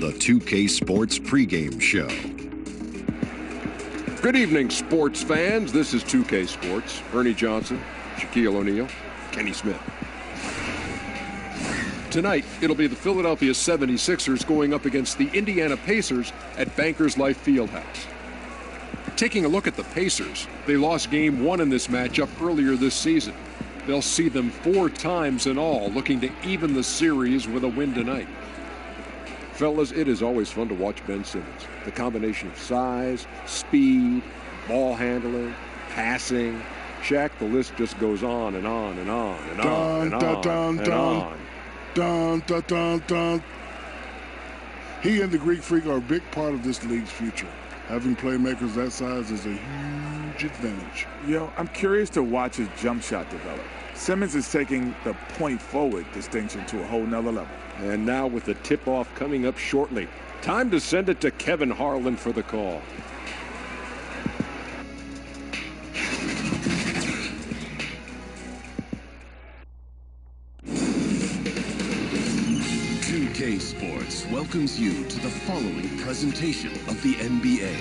the 2K Sports pregame show. Good evening, sports fans. This is 2K Sports. Ernie Johnson, Shaquille O'Neal, Kenny Smith. Tonight, it'll be the Philadelphia 76ers going up against the Indiana Pacers at Bankers Life Fieldhouse. Taking a look at the Pacers, they lost Game 1 in this matchup earlier this season. They'll see them 4 times in all, looking to even the series with a win tonight. Fellas, it is always fun to watch Ben Simmons. The combination of size, speed, ball handling, passing. Shaq, the list just goes on and on and on and on and on and on. Dun, dun, dun, dun. He and the Greek Freak are a big part of this league's future. Having playmakers that size is a huge advantage. I'm curious to watch his jump shot develop. Simmons is taking the point forward distinction to a whole nother level. And now with the tip-off coming up shortly, time to send it to Kevin Harlan for the call. Sports welcomes you to the following presentation of the NBA.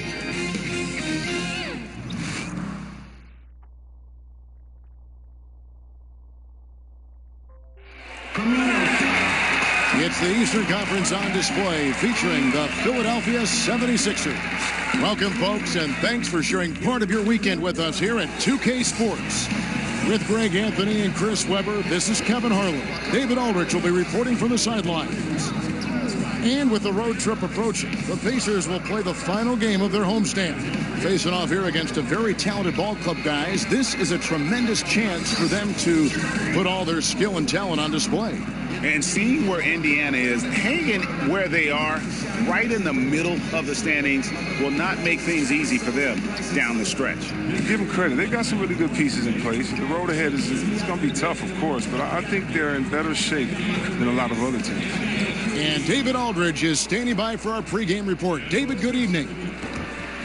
It's the Eastern Conference on display featuring the Philadelphia 76ers. Welcome, folks, and thanks for sharing part of your weekend with us here at 2K Sports. With Greg Anthony and Chris Webber, this is Kevin Harlan. David Aldridge will be reporting from the sidelines. And with the road trip approaching, the Pacers will play the final game of their homestand. Facing off here against a very talented ball club, guys, this is a tremendous chance for them to put all their skill and talent on display. And seeing where Indiana is, hanging where they are, right in the middle of the standings, will not make things easy for them down the stretch. Give them credit. They got some really good pieces in place. The road ahead is going to be tough, of course, but I think they're in better shape than a lot of other teams. And David Aldridge is standing by for our pregame report. David, good evening.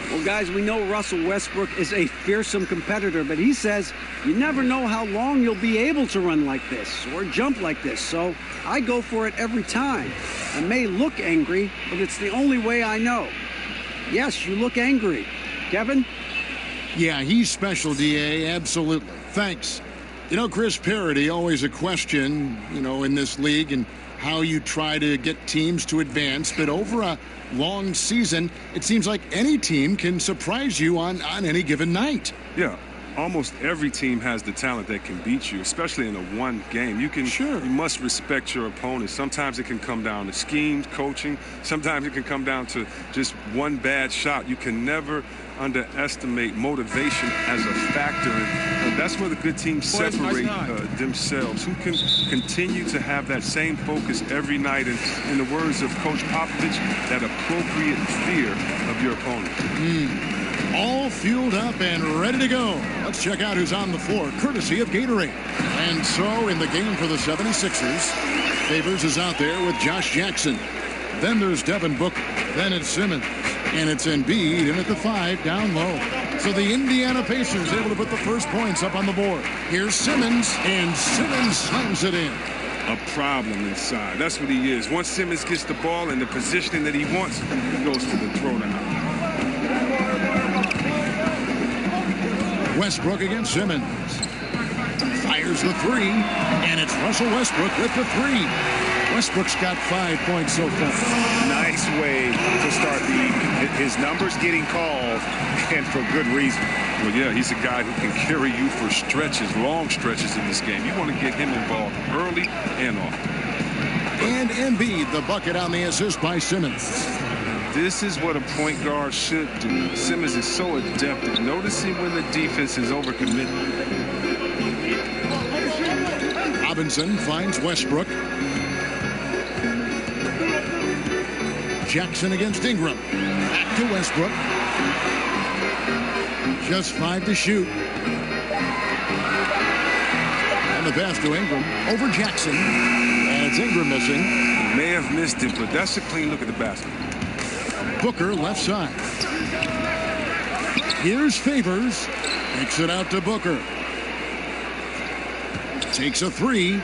Well, guys, we know Russell Westbrook is a fearsome competitor, but he says you never know how long you'll be able to run like this or jump like this. So I go for it every time. I may look angry, but it's the only way I know. Yes, you look angry. Kevin? Yeah, he's special, D.A., absolutely. Thanks. You know, Chris Parody, always a question, in this league and how you try to get teams to advance. But over a long season, it seems like any team can surprise you on any given night. Yeah, almost every team has the talent that can beat you, especially in a one game. You must respect your opponent. Sometimes it can come down to schemes, coaching. Sometimes it can come down to just one bad shot. You can never underestimate motivation as a factor, and that's where the good teams separate themselves. Who can continue to have that same focus every night, and in the words of Coach Popovich, that appropriate fear of your opponent. All fueled up and ready to go. Let's check out who's on the floor, courtesy of Gatorade. And so in the game for the 76ers, Favors is out there with Josh Jackson. Then there's Devin Booker. Then it's Simmons. And it's Embiid in at the 5 down low. So the Indiana Pacers able to put the first points up on the board. Here's Simmons, and Simmons slams it in. A problem inside. That's what he is. Once Simmons gets the ball in the positioning that he wants, he goes to the throwdown. Westbrook against Simmons. Fires the 3, and it's Russell Westbrook with the 3. Westbrook's got 5 points so far. Nice way to start the evening. His numbers getting called, and for good reason. Well, yeah, he's a guy who can carry you for stretches, long stretches in this game. You want to get him involved early and often. And Embiid, the bucket on the assist by Simmons. This is what a point guard should do. Simmons is so adept at noticing when the defense is overcommitted. Robinson finds Westbrook. Jackson against Ingram. Back to Westbrook. Just 5 to shoot. And the pass to Ingram over Jackson. And it's Ingram missing. He may have missed it, but that's a clean look at the basket. Booker left side. Here's Favors. Kicks it out to Booker. Takes a 3.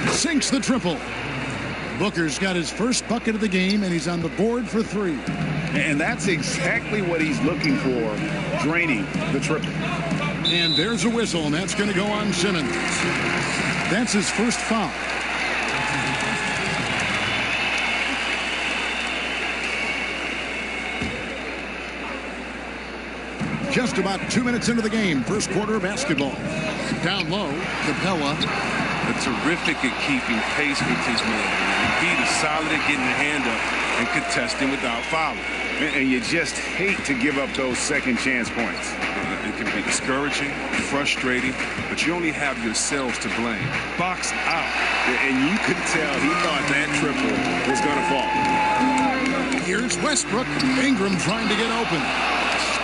Sinks the triple. Booker's got his first bucket of the game, and he's on the board for 3. And that's exactly what he's looking for, draining the triple. And there's a whistle, and that's going to go on Simmons. That's his first foul. Just about 2 minutes into the game, first quarter of basketball. Down low, Capella. Terrific at keeping pace with his man. Embiid is solid at getting the hand up and contesting without fouling. And you just hate to give up those second chance points. It can be discouraging, frustrating, but you only have yourselves to blame. Box out. And you could tell he thought that triple was going to fall. Here's Westbrook. Ingram trying to get open.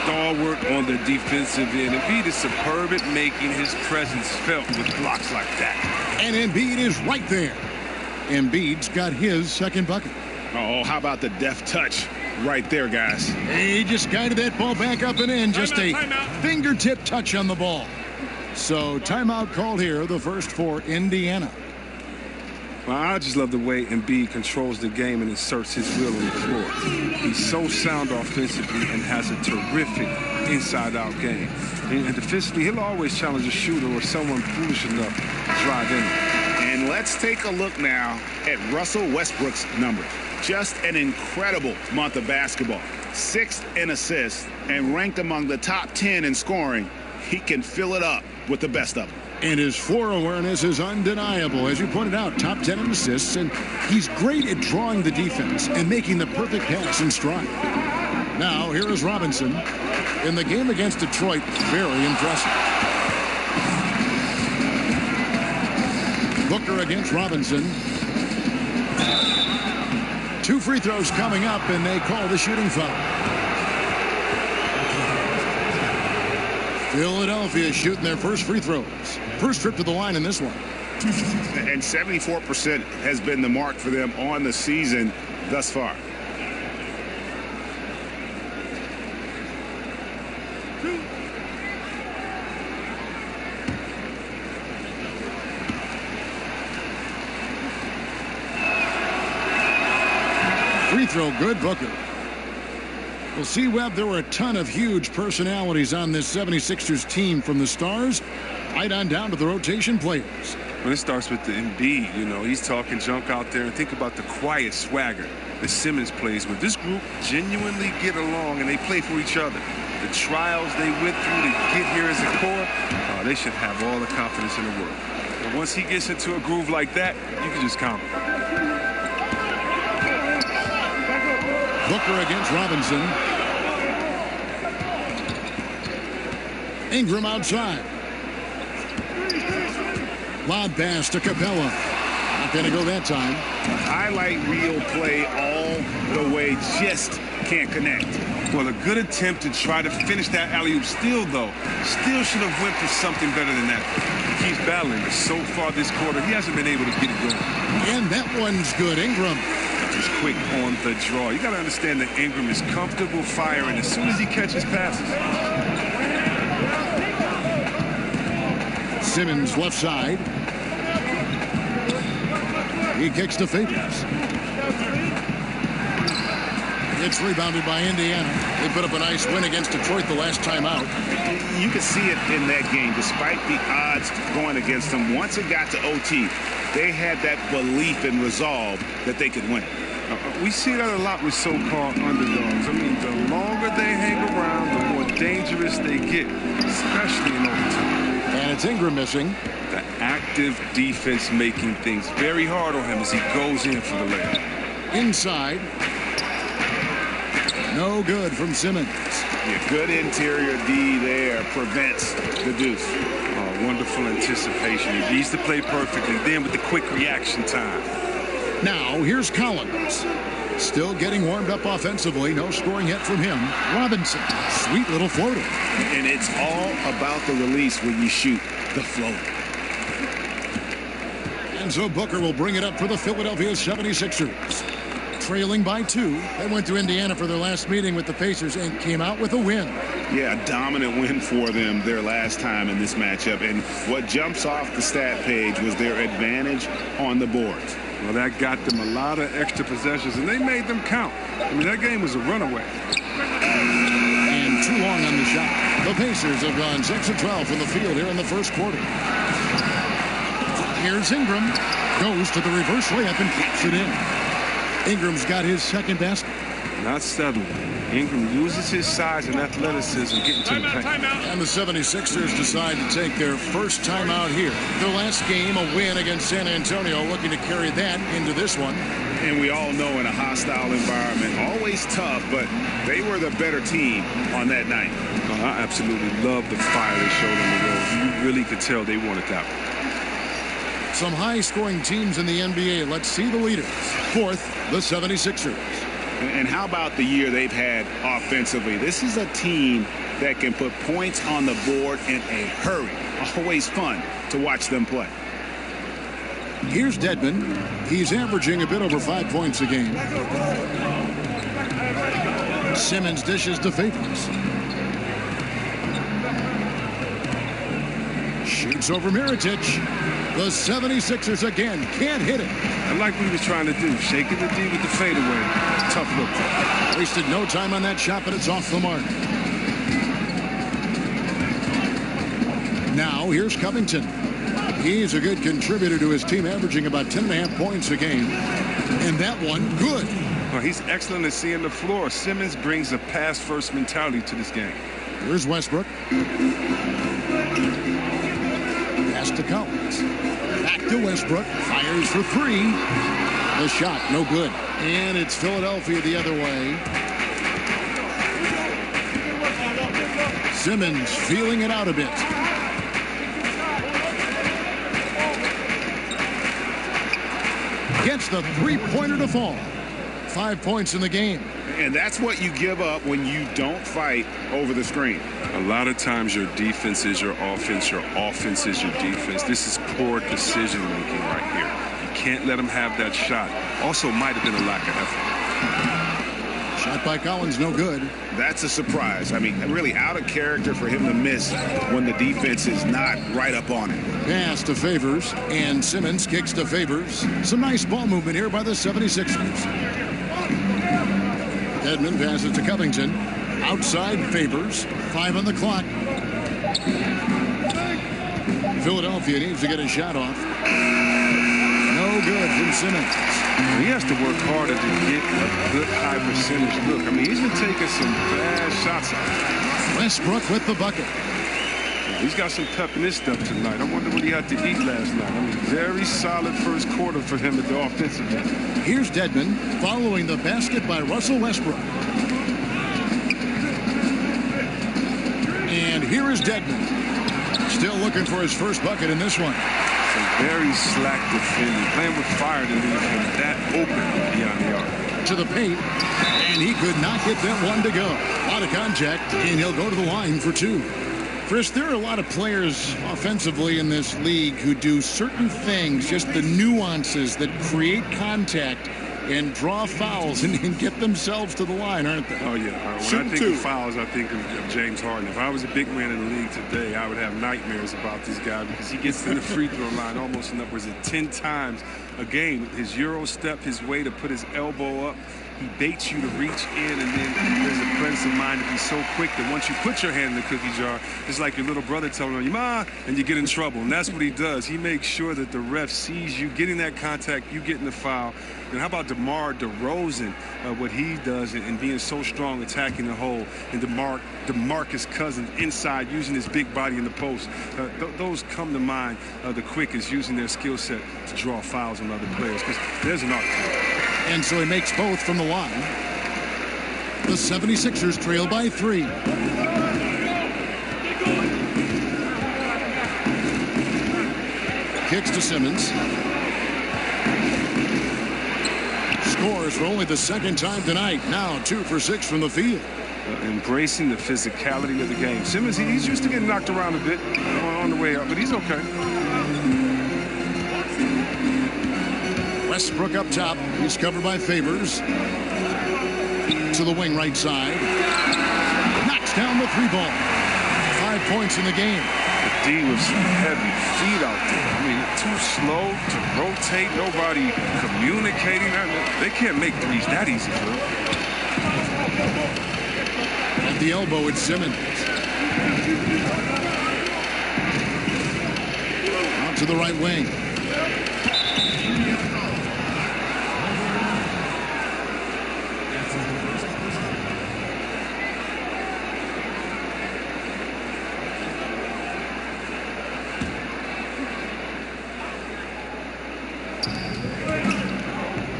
Stalwart on the defensive end. Embiid is superb at making his presence felt with blocks like that. And Embiid is right there. Embiid's got his second bucket. Oh, how about the deft touch right there, guys? He just guided that ball back up and in. Just a fingertip touch on the ball. So timeout called here, the first for Indiana. Well, I just love the way Embiid controls the game and asserts his will on the floor. He's so sound offensively and has a terrific inside-out game. And defensively, he'll always challenge a shooter or someone foolish enough to drive in. And let's take a look now at Russell Westbrook's numbers. Just an incredible month of basketball. 6th in assists and ranked among the top 10 in scoring. He can fill it up with the best of them. And his floor awareness is undeniable. As you pointed out, top 10 in assists, and he's great at drawing the defense and making the perfect pass in stride. Now, here is Robinson. In the game against Detroit, very impressive. Booker against Robinson. 2 free throws coming up, and they call the shooting foul. Philadelphia shooting their first free throws. First trip to the line in this one. And 74% has been the mark for them on the season thus far. Free throw good, Booker. Well, see, Webb, there were a ton of huge personalities on this 76ers team, from the stars right on down to the rotation players. When it starts with the Embiid, you know, he's talking junk out there, and think about the quiet swagger that Simmons plays with. This group genuinely get along, and they play for each other. The trials they went through to get here as a core, they should have all the confidence in the world. And once he gets into a groove like that, you can just count him. Booker against Robinson. Ingram outside. Lob pass to Capella. Not going to go that time. Highlight reel play all the way, just can't connect. Well, a good attempt to try to finish that alley-oop still, though. Still should have went for something better than that. He keeps battling, but so far this quarter, he hasn't been able to get it going. And that one's good. Ingram. He's quick on the draw. You got to understand that Ingram is comfortable firing as soon as he catches passes. Simmons left side. He kicks to Favors. It's rebounded by Indiana. They put up a nice win against Detroit the last time out. You can see it in that game. Despite the odds going against them, once it got to OT, they had that belief and resolve that they could win. We see that a lot with so-called underdogs. I mean, the longer they hang around, the more dangerous they get, especially in overtime. And it's Ingram missing. The active defense making things very hard on him as he goes in for the layup. Inside. No good from Simmons. Yeah, good interior D there prevents the deuce. Oh, wonderful anticipation. He needs to play perfectly. Then with the quick reaction time. Now, here's Collins. Still getting warmed up offensively. No scoring yet from him. Robinson. Sweet little floater. And it's all about the release when you shoot the floater. And so Booker will bring it up for the Philadelphia 76ers. Trailing by 2. They went to Indiana for their last meeting with the Pacers and came out with a win. Yeah, a dominant win for them their last time in this matchup. And what jumps off the stat page was their advantage on the boards. Well, that got them a lot of extra possessions, and they made them count. I mean, that game was a runaway. And too long on the shot. The Pacers have gone 6 of 12 from the field here in the first quarter. Here's Ingram. Goes to the reverse layup and keeps it in. Ingram's got his second basket. Not settling. Ingram uses his size and athleticism getting to the paint. And the 76ers decide to take their first timeout here. Their last game, a win against San Antonio, looking to carry that into this one. And we all know in a hostile environment, always tough, but they were the better team on that night. I absolutely love the fire they showed on the road. You really could tell they wanted that one. Some high-scoring teams in the NBA. Let's see the leaders. Fourth, the 76ers. And how about the year they've had offensively? This is a team that can put points on the board in a hurry. Always fun to watch them play. Here's Dedmon. He's averaging a bit over 5 points a game. Simmons dishes to Favors. Shoots over Mirotic. The 76ers again can't hit it. I like what he was trying to do. Shaking the D with the fadeaway. Tough look. Wasted no time on that shot, but it's off the mark. Now here's Covington. He's a good contributor to his team, averaging about 10.5 points a game. And that one, good. Well, he's excellent at seeing the floor. Simmons brings a pass-first mentality to this game. Here's Westbrook. Pass to Collins. Back to Westbrook. Fires for three. The shot, no good. And it's Philadelphia the other way. Simmons feeling it out a bit. Gets the three-pointer to fall. 5 points in the game. And that's what you give up when you don't fight over the screen. A lot of times your defense is your offense is your defense. This is poor decision making right here. You can't let them have that shot. Also might have been a lack of effort. Shot by Collins, no good. That's a surprise. I mean, really out of character for him to miss when the defense is not right up on it. Pass to Favors, and Simmons kicks to Favors. Some nice ball movement here by the 76ers. Dedmon passes to Covington. Outside Favors. 5 on the clock. Philadelphia needs to get a shot off. No good from Simmons. He has to work harder to get a good high percentage look. I mean, he's been taking some bad shots out. Westbrook with the bucket. He's got some pep in his step tonight. I wonder what he had to eat last night. I mean, very solid first quarter for him at the offensive end. Here's Dedmon following the basket by Russell Westbrook. And here is Dedmon. Still looking for his first bucket in this one. Some very slack defending. Playing with fire to leave him that open beyond the arc. To the paint. And he could not get that one to go. A lot of contact, and he'll go to the line for 2. Chris, there are a lot of players offensively in this league who do certain things, just the nuances that create contact and draw fouls and get themselves to the line, aren't they? Oh, yeah. When I think of fouls, I think of James Harden. If I was a big man in the league today, I would have nightmares about this guy because he gets to the free throw line almost in upwards of 10 times a game. His Euro step, his way to put his elbow up, he baits you to reach in, and then there's a presence of mind to be so quick that once you put your hand in the cookie jar, it's like your little brother telling you, "Ma," and you get in trouble. And that's what he does. He makes sure that the ref sees you getting that contact, you getting the foul. And how about DeMar DeRozan, what he does and being so strong attacking the hole, and DeMarcus Cousins inside using his big body in the post. Those come to mind the quickest, using their skill set to draw fouls on other players, because there's an art to it. And so he makes both from the line. The 76ers trail by 3. Kicks to Simmons. Scores for only the second time tonight. Now 2 for 6 from the field. Embracing the physicality of the game. Simmons, he's used to getting knocked around a bit on the way up, but he's okay. Westbrook up top. He's covered by Favors. To the wing right side. Knocks down the 3 ball. 5 points in the game. D with some heavy feet out there. I mean, too slow to rotate. Nobody communicating. They can't make threes that easy for them. At the elbow, it's Simmons. Out to the right wing.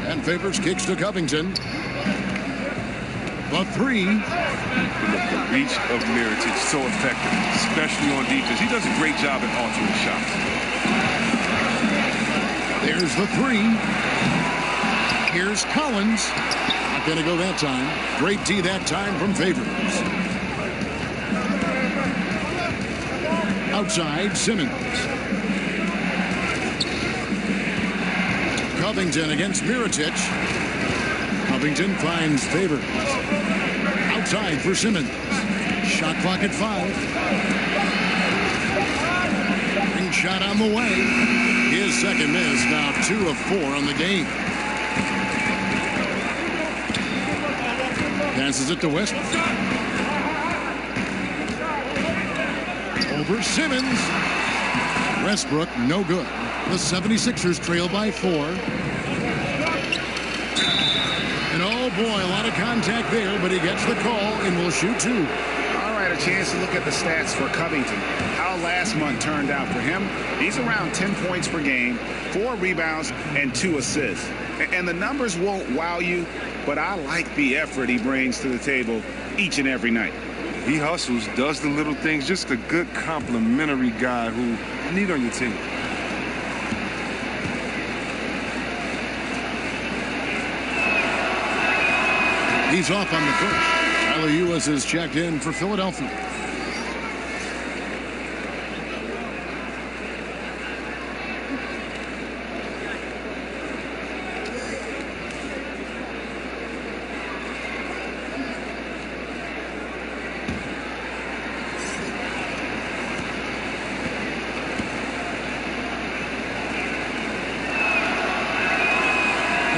And Favors kicks to Covington. The three. The reach of Mirotic so effective, especially on defense. He does a great job at altering shots. There's the three. Here's Collins. Not going to go that time. Great D that time from Favors. Outside, Simmons. Covington against Mirotic. Covington finds Favors. Outside for Simmons. Shot clock at 5. Ring shot on the way. His second miss, now 2 of 4 on the game. Passes it to Westbrook. Over Simmons. Westbrook, no good. The 76ers trail by 4. And oh boy, a lot of contact there, but he gets the call and will shoot 2. All right, a chance to look at the stats for Covington. How last month turned out for him. He's around 10 points per game, 4 rebounds, and 2 assists. And the numbers won't wow you, but I like the effort he brings to the table each and every night. He hustles, does the little things, just a good complimentary guy who you need on your team. He's off on the first. Tyler Ulis is checked in for Philadelphia.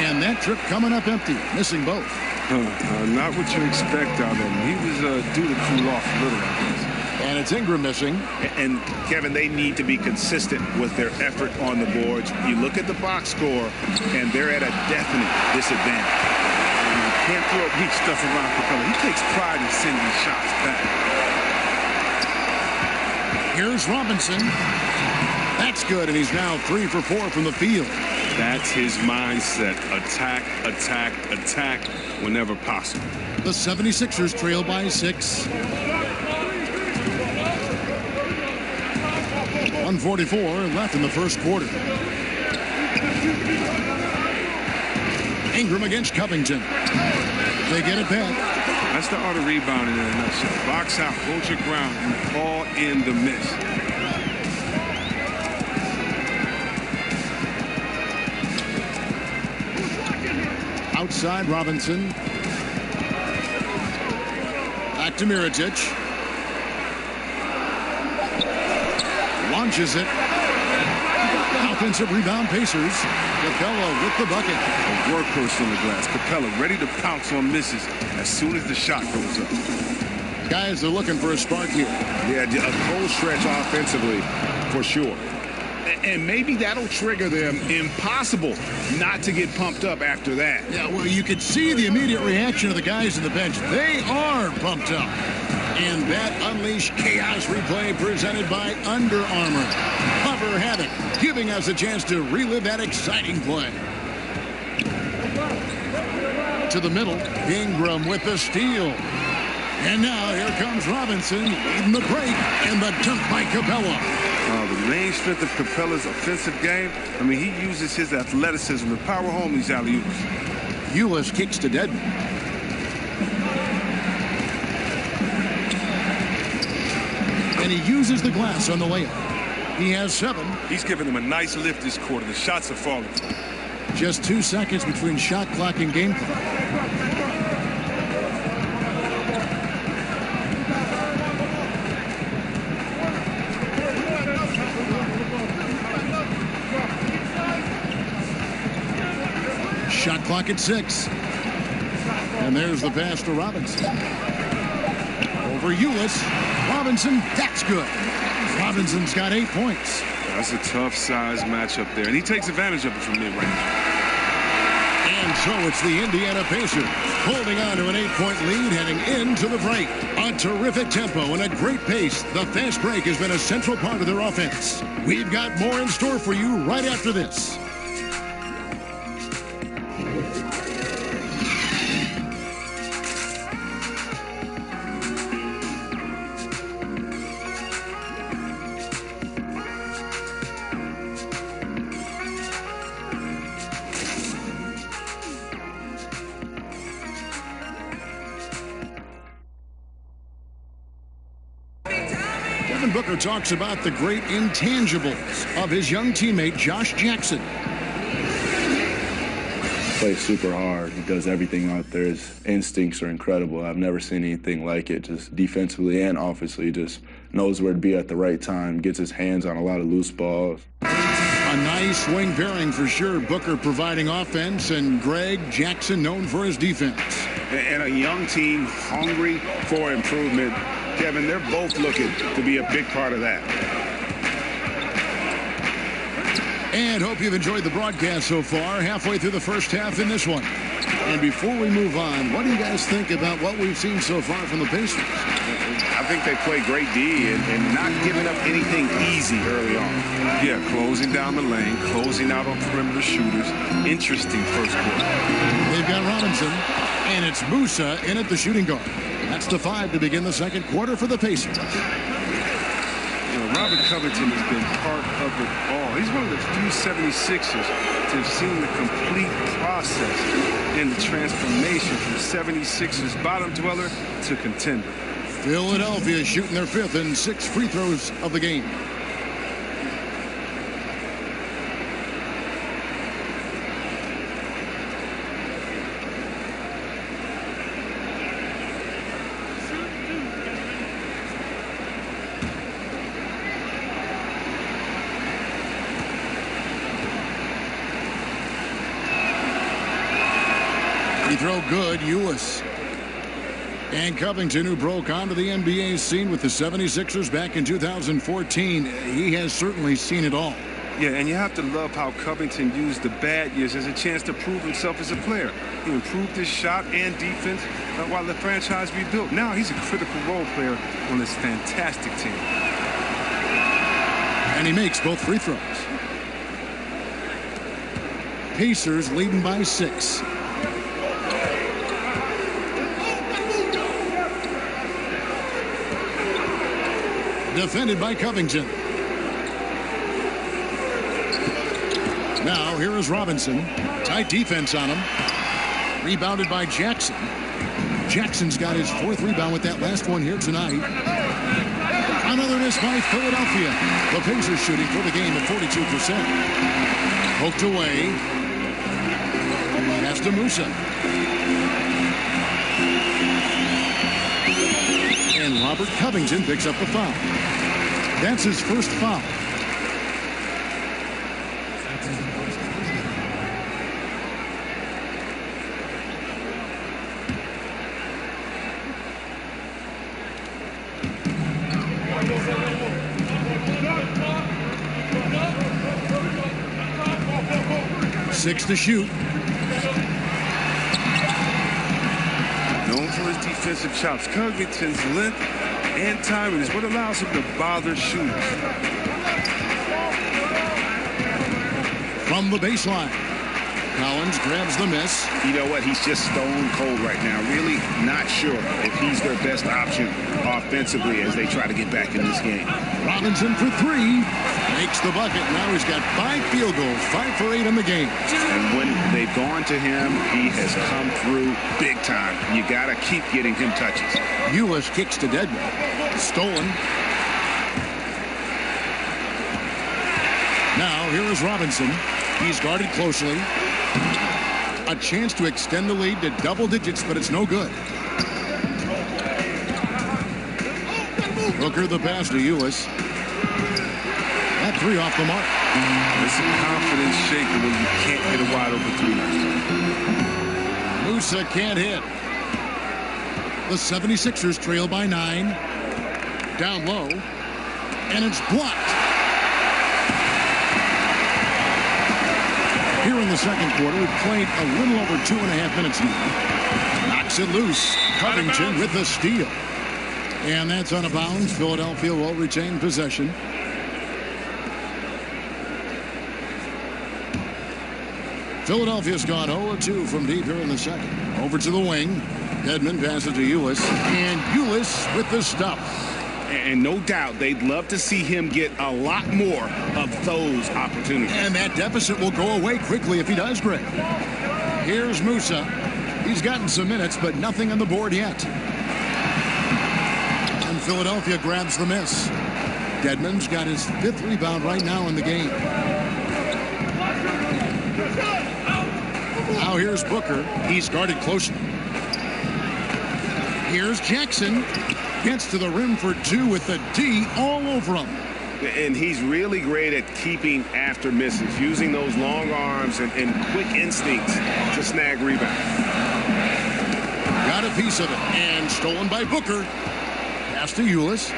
And that trip coming up empty, missing both. Not what you expect out of him. He was due to cool off a little, I guess. And it's Ingram missing. And, Kevin, they need to be consistent with their effort on the boards. You look at the box score, and they're at a definite disadvantage. You can't throw weak stuff around Capella. He takes pride in sending shots back. Here's Robinson. That's good, and he's now 3 for 4 from the field. That's his mindset. Attack, attack, attack whenever possible. The 76ers trail by 6. 1:44 left in the first quarter. Ingram against Covington. They get it back. That's the art of rebounding in a nutshell. Box out, hold your ground, and call in the miss. Outside Robinson. Back to Mirotic. Launches it. Offensive rebound Pacers. Capella with the bucket. A workhorse on the glass. Capella ready to pounce on misses as soon as the shot goes up. Guys are looking for a spark here. Yeah, a cold stretch offensively for sure. And maybe that'll trigger them. Impossible not to get pumped up after that. Yeah, well, you could see the immediate reaction of the guys on the bench. They are pumped up. And that Unleash Chaos replay presented by Under Armour. Cover Havoc, giving us a chance to relive that exciting play. To the middle, Ingram with the steal. And now here comes Robinson leading the break, and the dunk by Capella. The main strength of Capella's offensive game, I mean, he uses his athleticism to power home these alley-oops. Ulis kicks to Dedmon. And he uses the glass on the layup. He has 7. He's giving them a nice lift this quarter. The shots are falling. Just 2 seconds between shot clock and game clock. clock at 6. And there's the pass to Robinson. Over Ulis. Robinson, that's good. Robinson's got 8 points. That's a tough size matchup there, and he takes advantage of it from mid-range. And so it's the Indiana Pacers holding on to an 8-point lead heading into the break. A terrific tempo and a great pace. The fast break has been a central part of their offense. We've got more in store for you right after this. Booker talks about the great intangibles of his young teammate, Josh Jackson. Plays super hard. He does everything out there. His instincts are incredible. I've never seen anything like it. Just defensively and offensively, just knows where to be at the right time, gets his hands on a lot of loose balls. A nice swing pairing for sure. Booker providing offense and Greg Jackson known for his defense. And a young team hungry for improvement. Kevin, they're both looking to be a big part of that. And hope you've enjoyed the broadcast so far. Halfway through the first half in this one. And before we move on, what do you guys think about what we've seen so far from the Pacers? I think they play great D and not giving up anything easy early on. Yeah, closing down the lane, closing out on perimeter shooters. Interesting first quarter. They've got Robinson, and it's Musa in at the shooting guard. That's the 5 to begin the second quarter for the Pacers. You know, Robert Covington has been part of it all. He's one of the few 76ers to have seen the complete process and the transformation from 76ers bottom dweller to contender. Philadelphia shooting their 5th and 6 free throws of the game. Throw good, Ulis. And Covington, who broke onto the NBA scene with the 76ers back in 2014, he has certainly seen it all. Yeah, and you have to love how Covington used the bad years as a chance to prove himself as a player. He improved his shot and defense while the franchise rebuilt. Now he's a critical role player on this fantastic team. And he makes both free throws. Pacers leading by 6. Defended by Covington. Now here is Robinson. Tight defense on him. Rebounded by Jackson. Jackson's got his 4th rebound with that last one here tonight. Another miss by Philadelphia. The Pacers shooting for the game at 42%. Poked away. Pass to Musa. And Robert Covington picks up the foul. That's his first foul. Six to shoot. Known for his defensive chops, Covington's length and timing is what allows him to bother shooters. From the baseline, Collins grabs the miss. You know what? He's just stone cold right now. Really not sure if he's their best option offensively as they try to get back in this game. Robinson for 3. Makes the bucket. Now he's got 5 field goals, 5 for 8 in the game. And when they've gone to him, he has come through big time. You got to keep getting him touches. Ulis kicks to Dedmon. Stolen. Now here is Robinson. He's guarded closely. A chance to extend the lead to double digits, but it's no good. Booker the pass to Ulis. That three off the mark. It's a confidence shaker when you can't hit a wide open three. Musa can't hit. The 76ers trail by 9. Down low. And it's blocked. Here in the second quarter, we've played a little over 2.5 minutes now. Knocks it loose. Covington with the steal. And that's out of bounds. Philadelphia will retain possession. Philadelphia's gone 0-2 from deep here in the second. Over to the wing. Dedmon passes to Ulis. And Ulis with the stuff. And no doubt they'd love to see him get a lot more of those opportunities. And that deficit will go away quickly if he does, Greg. Here's Musa. He's gotten some minutes, but nothing on the board yet. And Philadelphia grabs the miss. Dedmon's got his 5th rebound right now in the game. Now here's Booker. He's guarded closely. Here's Jackson. Gets to the rim for 2 with the D all over him. And he's really great at keeping after misses, using those long arms and quick instincts to snag rebounds. Got a piece of it. And stolen by Booker. Pass to Ulis.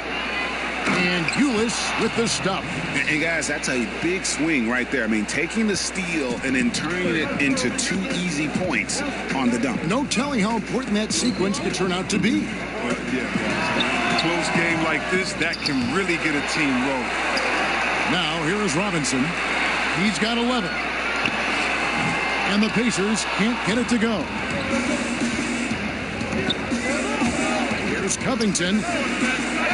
And Ulis with the stuff. And guys, that's a big swing right there. I mean, taking the steal and then turning it into 2 easy points on the dunk. No telling how important that sequence could turn out to be. But yeah, close game like this, that can really get a team rolling. Now, here is Robinson. He's got 11. And the Pacers can't get it to go. Here's Covington.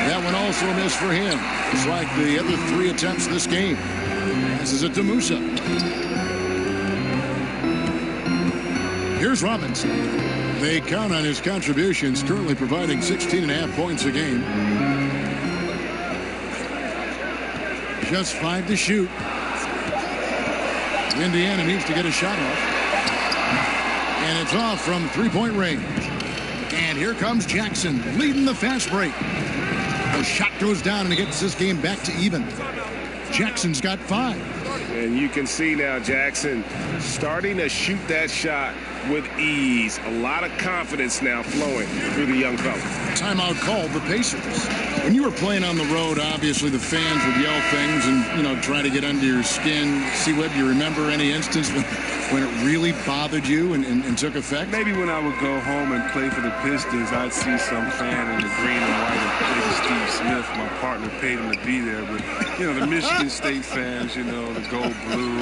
That one also missed for him. It's like the other 3 attempts this game. Passes it to Musa. Here's Robinson. They count on his contributions, currently providing 16.5 points a game. Just 5 to shoot. Indiana needs to get a shot off. And it's off from 3-point range. And here comes Jackson leading the fast break. The shot goes down and it gets this game back to even. Jackson's got 5. And you can see now Jackson starting to shoot that shot with ease. A lot of confidence now flowing through the young fella. Timeout called the Pacers. When you were playing on the road, obviously the fans would yell things and, try to get under your skin. C-Web, do you remember any instance when it really bothered you and took effect? Maybe when I would go home and play for the Pistons, I'd see some fan in the green and white and maybe Steve Smith, my partner, paid him to be there. But, the Michigan State fans, the gold blue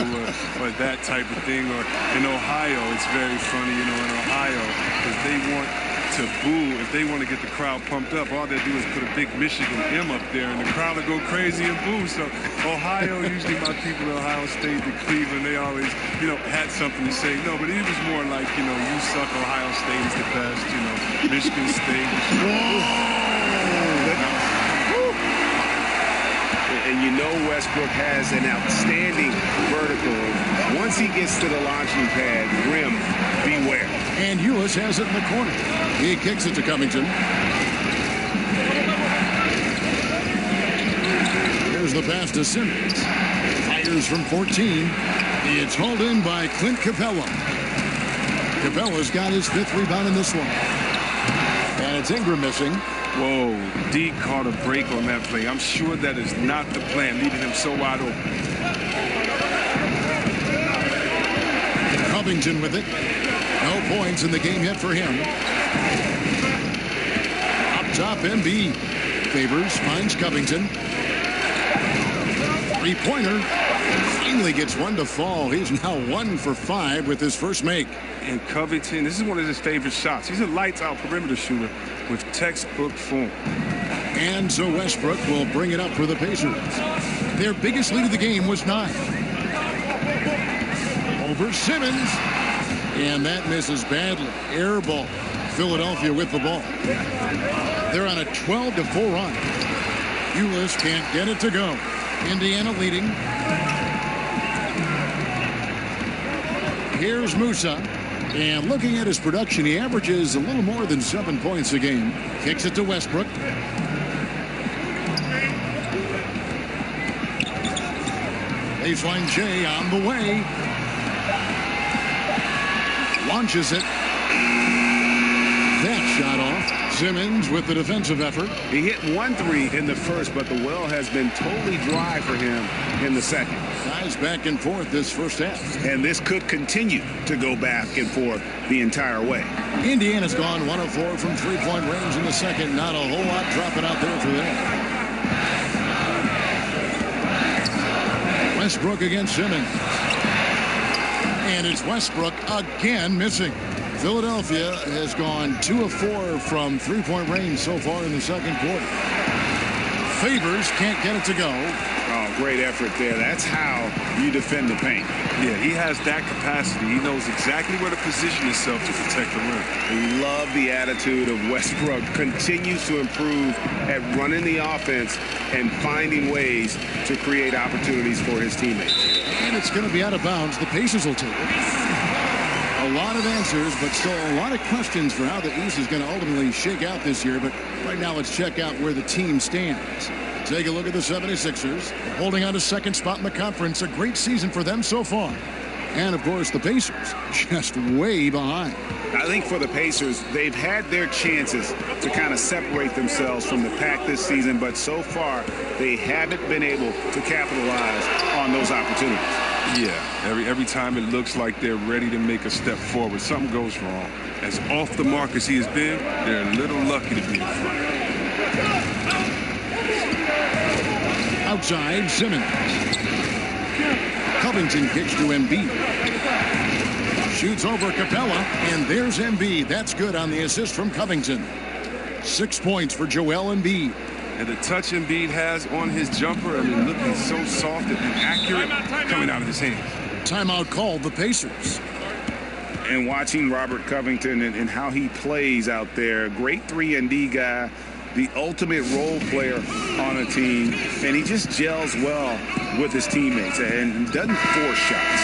or that type of thing. Or in Ohio, it's very funny, in Ohio, because they want to boo. If they want to get the crowd pumped up, all they do is put a big Michigan M up there, and the crowd will go crazy and boo. So Ohio, usually my people in Ohio State, the Cleveland, they always, had something to say. No, but it was more like, you suck, Ohio State is the best, Michigan State. And Westbrook has an outstanding vertical. Once he gets to the launching pad, rim, beware. And Ulis has it in the corner. He kicks it to Covington. Here's the pass to Simmons. Fires from 14. It's hauled in by Clint Capella. Capella's got his 5th rebound in this one. And it's Ingram missing. Whoa, D caught a break on that play. I'm sure that is not the plan, leaving him so wide open. Covington with it. No points in the game yet for him. Up top, MB. Favors, finds Covington. 3-pointer. Finally gets one to fall. He's now 1 for 5 with his first make. And Covington, this is one of his favorite shots. He's a lights-out perimeter shooter with textbook form. And so Westbrook will bring it up for the Pacers. Their biggest lead of the game was 9. Over Simmons. And that misses badly. Air ball. Philadelphia with the ball. They're on a 12-4 run. Ulis can't get it to go. Indiana leading. Here's Musa. And looking at his production, he averages a little more than 7 points a game. Kicks it to Westbrook. Baseline J on the way. Launches it. That shot off. Simmons with the defensive effort. He hit 1 3 in the first, but the well has been totally dry for him in the second. Guys back and forth this first half. And this could continue to go back and forth the entire way. Indiana's gone 1 of 4 from three-point range in the second. Not a whole lot dropping out there for them. Westbrook against Simmons. And it's Westbrook again missing. Philadelphia has gone 2 of 4 from three-point range so far in the second quarter. Favors can't get it to go. Oh, great effort there. That's how you defend the paint. Yeah, he has that capacity. He knows exactly where to position himself to protect the rim. We love the attitude of Westbrook. Continues to improve at running the offense and finding ways to create opportunities for his teammates. And it's going to be out of bounds. The Pacers will take it. A lot of answers, but still a lot of questions for how the East is going to ultimately shake out this year. But right now, let's check out where the team stands. Take a look at the 76ers, holding on to second spot in the conference. A great season for them so far. And, of course, the Pacers just way behind. I think for the Pacers, they've had their chances to kind of separate themselves from the pack this season, but so far they haven't been able to capitalize on those opportunities. Yeah, every time it looks like they're ready to make a step forward, something goes wrong. As off the mark as he has been, they're a little lucky to be in front. Outside, Simmons. Covington kicks to Embiid. Shoots over Capella, and there's Embiid. That's good on the assist from Covington. 6 points for Joel Embiid. And the touch Embiid has on his jumper, I mean, looking so soft and accurate coming out of his hands. Timeout called the Pacers. And watching Robert Covington and how he plays out there, great 3-and-D guy, the ultimate role player on a team, and he just gels well with his teammates and doesn't force shots.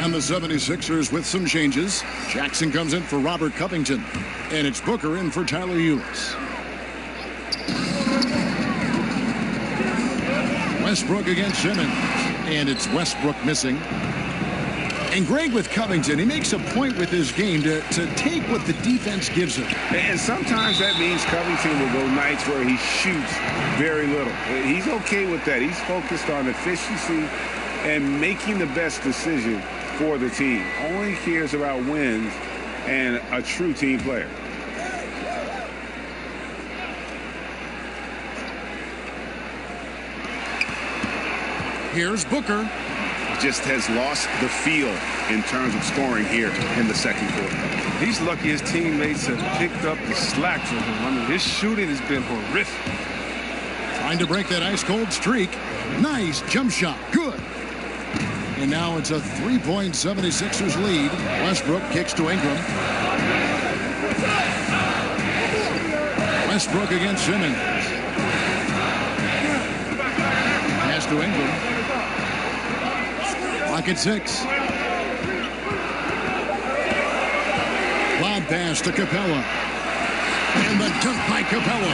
And the 76ers with some changes. Jackson comes in for Robert Covington, and it's Booker in for Tyler Ulis. Westbrook against Simmons, and it's Westbrook missing. And Greg with Covington, he makes a point with his game to take what the defense gives him. And sometimes that means Covington will go nights where he shoots very little. He's okay with that. He's focused on efficiency and making the best decision for the team. Only cares about wins and a true team player. Here's Booker. Just has lost the feel in terms of scoring here in the second quarter. He's lucky his teammates have picked up the slack for him. I mean, his shooting has been horrific. Trying to break that ice-cold streak. Nice jump shot. Good. And now it's a 3-point 76ers lead. Westbrook kicks to Ingram. Westbrook against Simmons. Pass to Ingram. Clock at 6. Lob pass to Capella. And the dunk by Capella.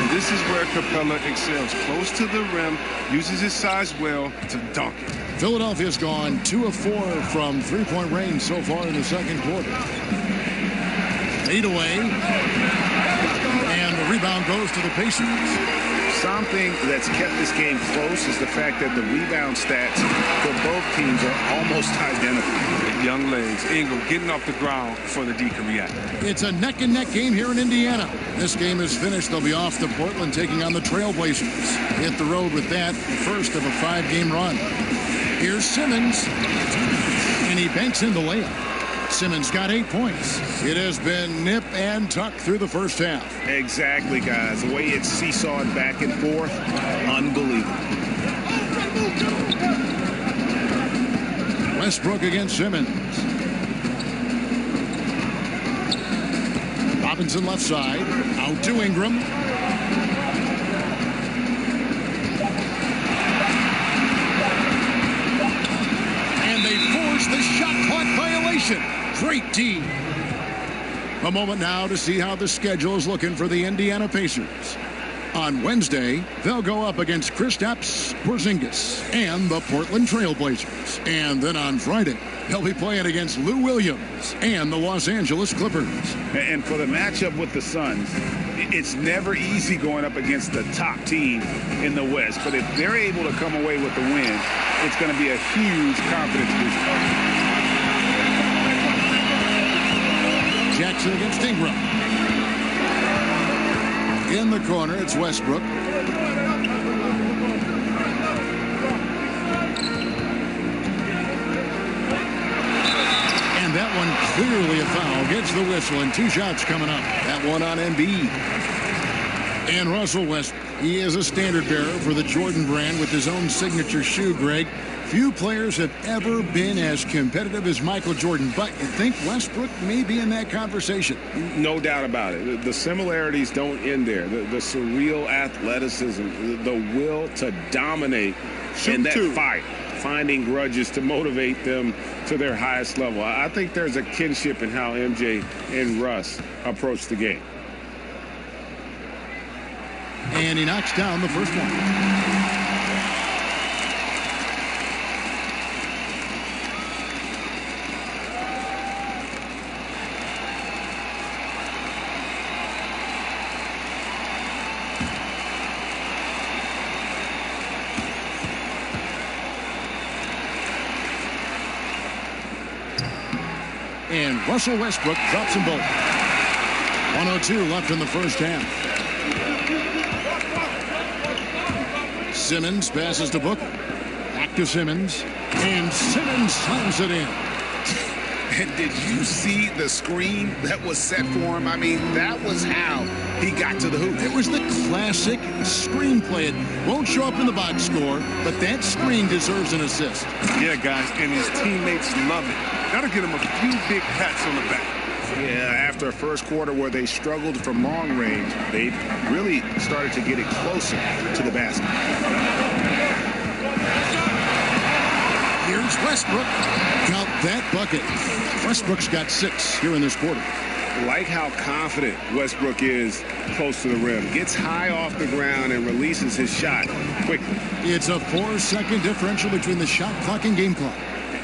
And this is where Capella excels. Close to the rim, uses his size well to dunk it. Philadelphia's gone 2 of 4 from three-point range so far in the second quarter. 8 away. And the rebound goes to the Pacers. Something that's kept this game close is the fact that the rebound stats for both teams are almost identical. Young legs. Ingram getting off the ground before the D can react. It's a neck-and-neck game here in Indiana. This game is finished. They'll be off to Portland taking on the Trailblazers. Hit the road with that, the first of a 5-game run. Here's Simmons, and he banks in the layup. Simmons got 8 points. It has been nip and tuck through the first half. Exactly, guys. The way it's seesawed back and forth, unbelievable. Westbrook against Simmons. Robinson left side. Out to Ingram. And they force the shot clock violation. Great D. A moment now to see how the schedule is looking for the Indiana Pacers. On Wednesday, they'll go up against Kristaps Porzingis and the Portland Trail Blazers. And then on Friday, they'll be playing against Lou Williams and the Los Angeles Clippers. And for the matchup with the Suns, it's never easy going up against the top team in the West. But if they're able to come away with the win, it's going to be a huge confidence booster. Jackson against Ingram. In the corner, it's Westbrook. And that one clearly a foul. Gets the whistle, and 2 shots coming up. That one on Embiid. And Russell Westbrook, he is a standard bearer for the Jordan brand with his own signature shoe, Greg. Few players have ever been as competitive as Michael Jordan, but you think Westbrook may be in that conversation. No doubt about it. The similarities don't end there. The surreal athleticism, the will to dominate in that fight, finding grudges to motivate them to their highest level. I think there's a kinship in how MJ and Russ approach the game. And he knocks down the first one. And Russell Westbrook drops them both. 1:02 left in the first half. Simmons passes to Booker. Back to Simmons. And Simmons slams it in. And did you see the screen that was set for him? I mean, that was how he got to the hoop. It was the classic screenplay. It won't show up in the box score, but that screen deserves an assist. Yeah, guys, and his teammates love it. That'll get him a few big pats on the back. Yeah, after a first quarter where they struggled from long range, they really started to get it closer to the basket. Here's Westbrook. Count that bucket. Westbrook's got 6 here in this quarter. Like how confident Westbrook is close to the rim. Gets high off the ground and releases his shot quickly. It's a 4-second differential between the shot clock and game clock.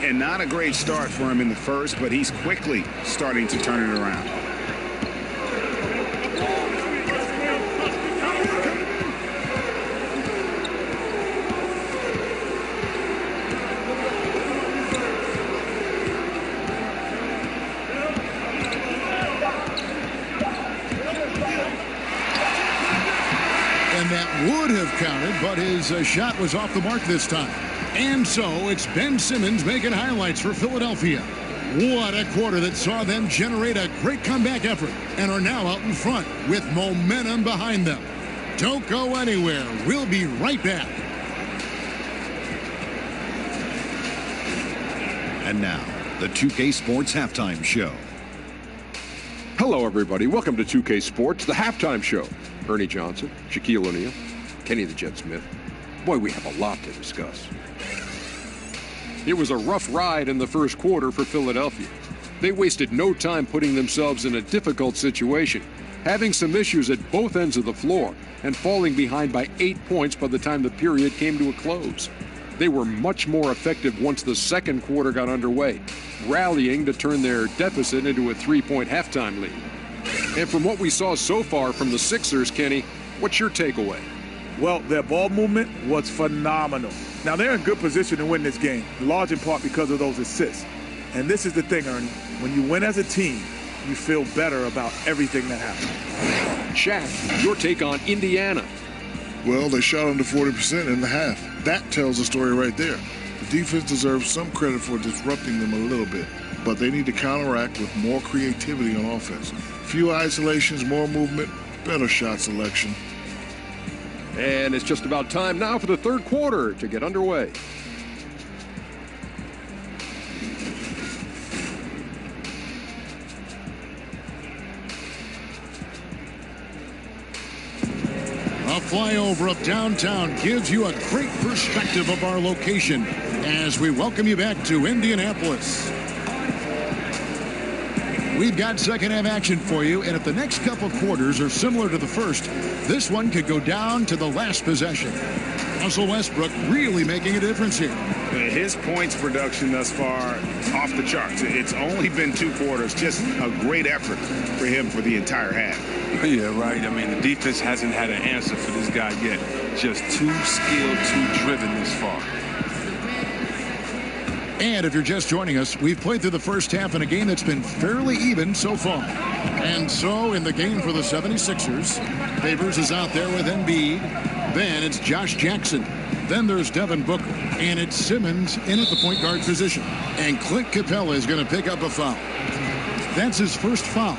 And not a great start for him in the first, but he's quickly starting to turn it around. And that would have counted, but his shot was off the mark this time. And so it's Ben Simmons making highlights for Philadelphia. What a quarter that saw them generate a great comeback effort and are now out in front with momentum behind them. Don't go anywhere. We'll be right back. And now, the 2K Sports Halftime Show. Hello, everybody. Welcome to 2K Sports, the halftime show. Ernie Johnson, Shaquille O'Neal, Kenny the Jet Smith. Boy, we have a lot to discuss. It was a rough ride in the first quarter for Philadelphia. They wasted no time putting themselves in a difficult situation, having some issues at both ends of the floor, and falling behind by 8 points by the time the period came to a close. They were much more effective once the second quarter got underway, rallying to turn their deficit into a 3-point halftime lead. And from what we saw so far from the Sixers, Kenny, what's your takeaway? Well, their ball movement was phenomenal. Now, they're in good position to win this game, large in part because of those assists. And this is the thing, Ernie. When you win as a team, you feel better about everything that happened. Shaq, your take on Indiana. Well, they shot under 40% in the half. That tells the story right there. The defense deserves some credit for disrupting them a little bit, but they need to counteract with more creativity on offense. Few isolations, more movement, better shot selection. And it's just about time now for the third quarter to get underway. A flyover of downtown gives you a great perspective of our location as we welcome you back to Indianapolis. We've got second half action for you, and if the next couple quarters are similar to the first, this one could go down to the last possession. Russell Westbrook really making a difference here. His points production thus far off the charts. It's only been 2 quarters. Just a great effort for him for the entire half. Yeah, right. I mean, the defense hasn't had an answer for this guy yet. Just too skilled, too driven this far. And if you're just joining us, we've played through the first half in a game that's been fairly even so far. And so in the game for the 76ers, Favors is out there with Embiid. Then it's Josh Jackson. Then there's Devin Booker. And it's Simmons in at the point guard position. And Clint Capella is going to pick up a foul. That's his first foul.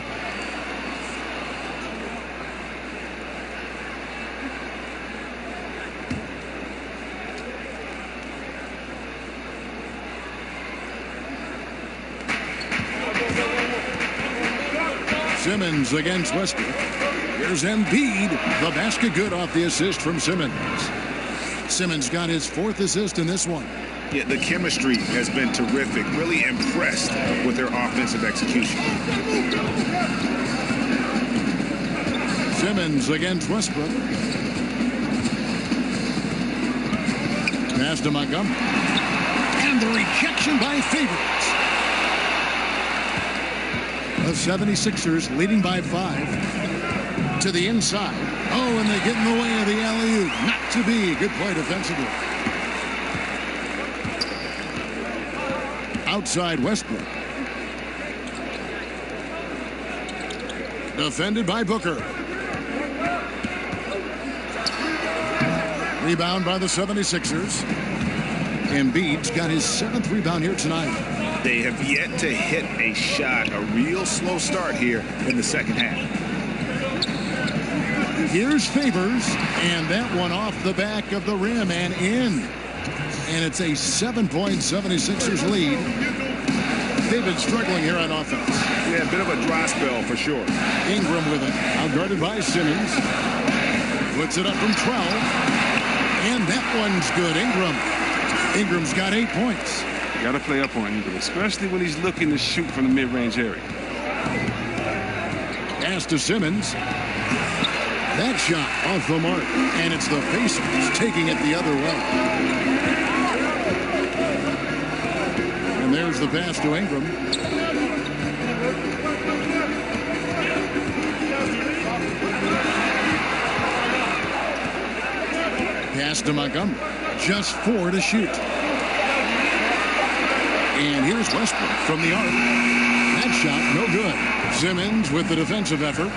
Simmons against Westbrook. Here's Embiid. The basket good off the assist from Simmons. Simmons got his 4th assist in this one. Yeah, the chemistry has been terrific. Really impressed with their offensive execution. Simmons against Westbrook. Pass to Montgomery. And the rejection by Favors. The 76ers leading by 5 to the inside. Oh, and they get in the way of the alley-oop. Not to be. Good play defensively. Outside Westbrook. Defended by Booker. Rebound by the 76ers. Embiid's got his 7th rebound here tonight. They have yet to hit a shot, a real slow start here in the second half. Here's Favors, and that one off the back of the rim and in. And it's a 7-point 76ers lead. They've been struggling here on offense. Yeah, a bit of a dry spell for sure. Ingram with it, outguarded by Simmons. Puts it up from 12. And that one's good. Ingram's got 8 points. Got to play up on Ingram, especially when he's looking to shoot from the mid-range area. Pass to Simmons. That shot off the mark, and it's the Pacers taking it the other way. And there's the pass to Ingram. Pass to Montgomery. Just 4 to shoot. And here's Westbrook from the arc. That shot, no good. Simmons with the defensive effort.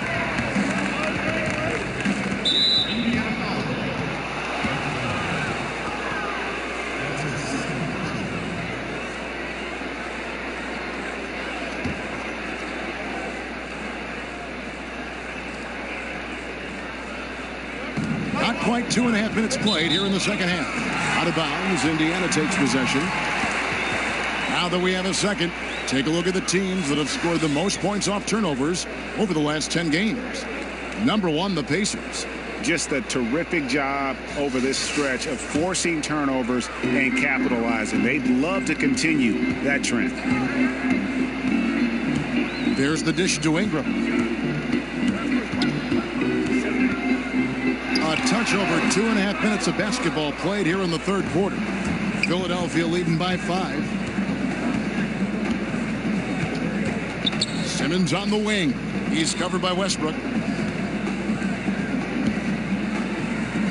Not quite 2.5 minutes played here in the second half. Out of bounds, Indiana takes possession. Now that we have a second, take a look at the teams that have scored the most points off turnovers over the last 10 games. Number 1, the Pacers. Just a terrific job over this stretch of forcing turnovers and capitalizing. They'd love to continue that trend. There's the dish to Ingram. A touch over 2.5 minutes of basketball played here in the third quarter. Philadelphia leading by 5. Simmons on the wing. He's covered by Westbrook.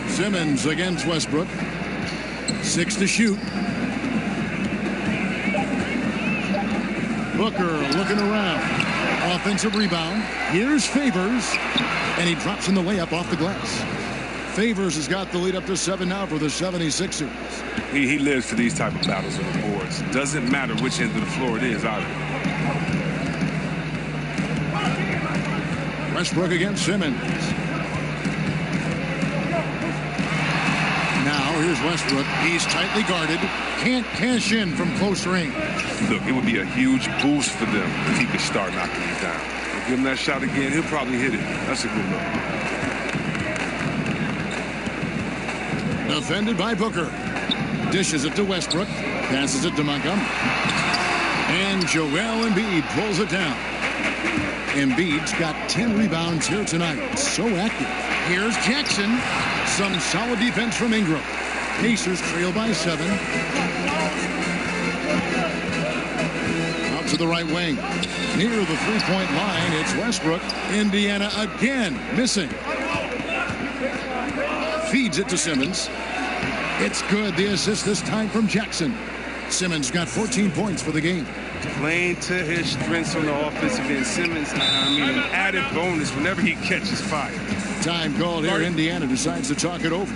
Simmons against Westbrook. 6 to shoot. Booker looking around. Offensive rebound. Here's Favors. And he drops in the layup off the glass. Favors has got the lead up to 7 now for the 76ers. He lives for these type of battles on the boards. Doesn't matter which end of the floor it is either. Westbrook against Simmons. Now here's Westbrook. He's tightly guarded. Can't cash in from close range. Look, it would be a huge boost for them if he could start knocking these down. Give him that shot again, he'll probably hit it. That's a good look. Defended by Booker. Dishes it to Westbrook. Passes it to Montgomery. And Joel Embiid pulls it down. Embiid's got 10 rebounds here tonight. So active. Here's Jackson. Some solid defense from Ingram. Pacers trail by 7. Out to the right wing. Near the three-point line, it's Westbrook. Indiana again missing. Feeds it to Simmons. It's good. The assist this time from Jackson. Simmons got 14 points for the game. Playing to his strengths on the offensive end. Simmons, I mean, an added bonus whenever he catches fire. Time called here. Indiana decides to talk it over.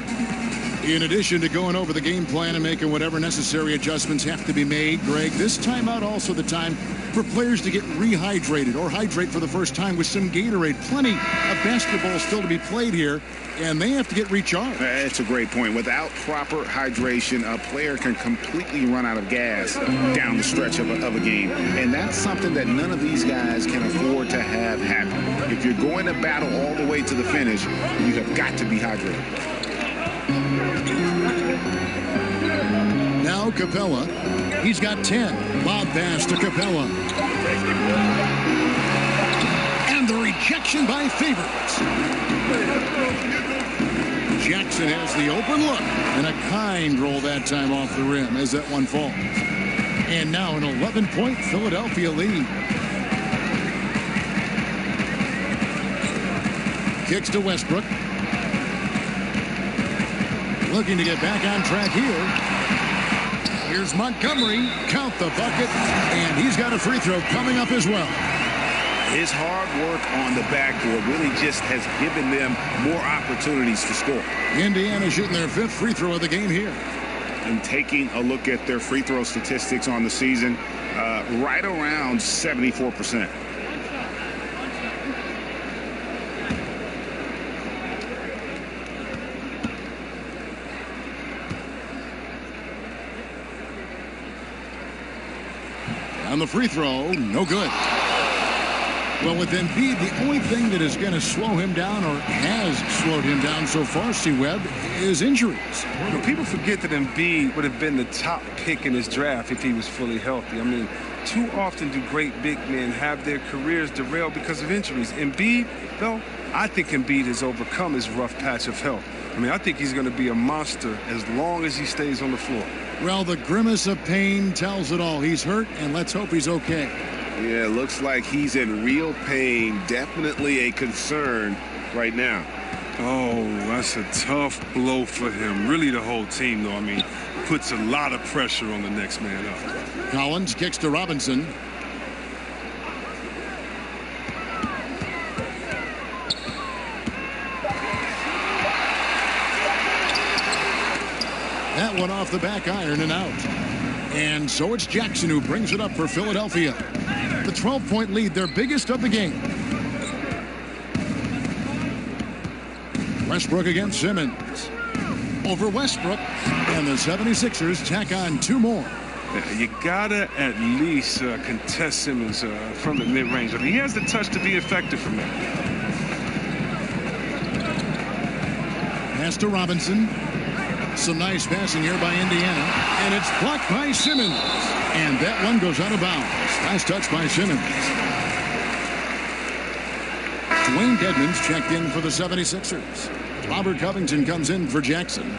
In addition to going over the game plan and making whatever necessary adjustments have to be made, Greg, this timeout also the time for players to get rehydrated or hydrate for the first time with some Gatorade. Plenty of basketball still to be played here, and they have to get recharged. That's a great point. Without proper hydration, a player can completely run out of gas down the stretch of a game. And that's something that none of these guys can afford to have happen. If you're going to battle all the way to the finish, you have got to be hydrated. Now Capella. He's got 10. Bob pass to Capella. And the rejection by Favors. Jackson has the open look. And a kind roll that time off the rim as that one falls. And now an 11-point Philadelphia lead. Kicks to Westbrook. Looking to get back on track here. Here's Montgomery. Count the bucket. And he's got a free throw coming up as well. His hard work on the backboard really just has given them more opportunities to score. Indiana shooting their 5th free throw of the game here. And taking a look at their free throw statistics on the season, right around 74%. On the free throw, no good. Well, with Embiid, the only thing that is going to slow him down or has slowed him down so far, C-Webb, is injuries. Well, people forget that Embiid would have been the top pick in this draft if he was fully healthy. I mean, too often do great big men have their careers derailed because of injuries. Embiid, though, I think Embiid has overcome his rough patch of health. I mean, I think he's going to be a monster as long as he stays on the floor. Well, the grimace of pain tells it all. He's hurt, and let's hope he's okay. Yeah, it looks like he's in real pain. Definitely a concern right now. Oh, that's a tough blow for him. Really the whole team, though. I mean, puts a lot of pressure on the next man up. Collins kicks to Robinson. That one off the back iron and out. And so it's Jackson who brings it up for Philadelphia. The 12-point lead, their biggest of the game. Westbrook against Simmons. Over Westbrook. And the 76ers tack on 2 more. You gotta at least contest Simmons from the mid-range. I mean, he has the touch to be effective from there. Pass to Robinson. Some nice passing here by Indiana. And it's blocked by Simmons. And that one goes out of bounds. Nice touch by Simmons. Dwayne Dedmon's checked in for the 76ers. Robert Covington comes in for Jackson.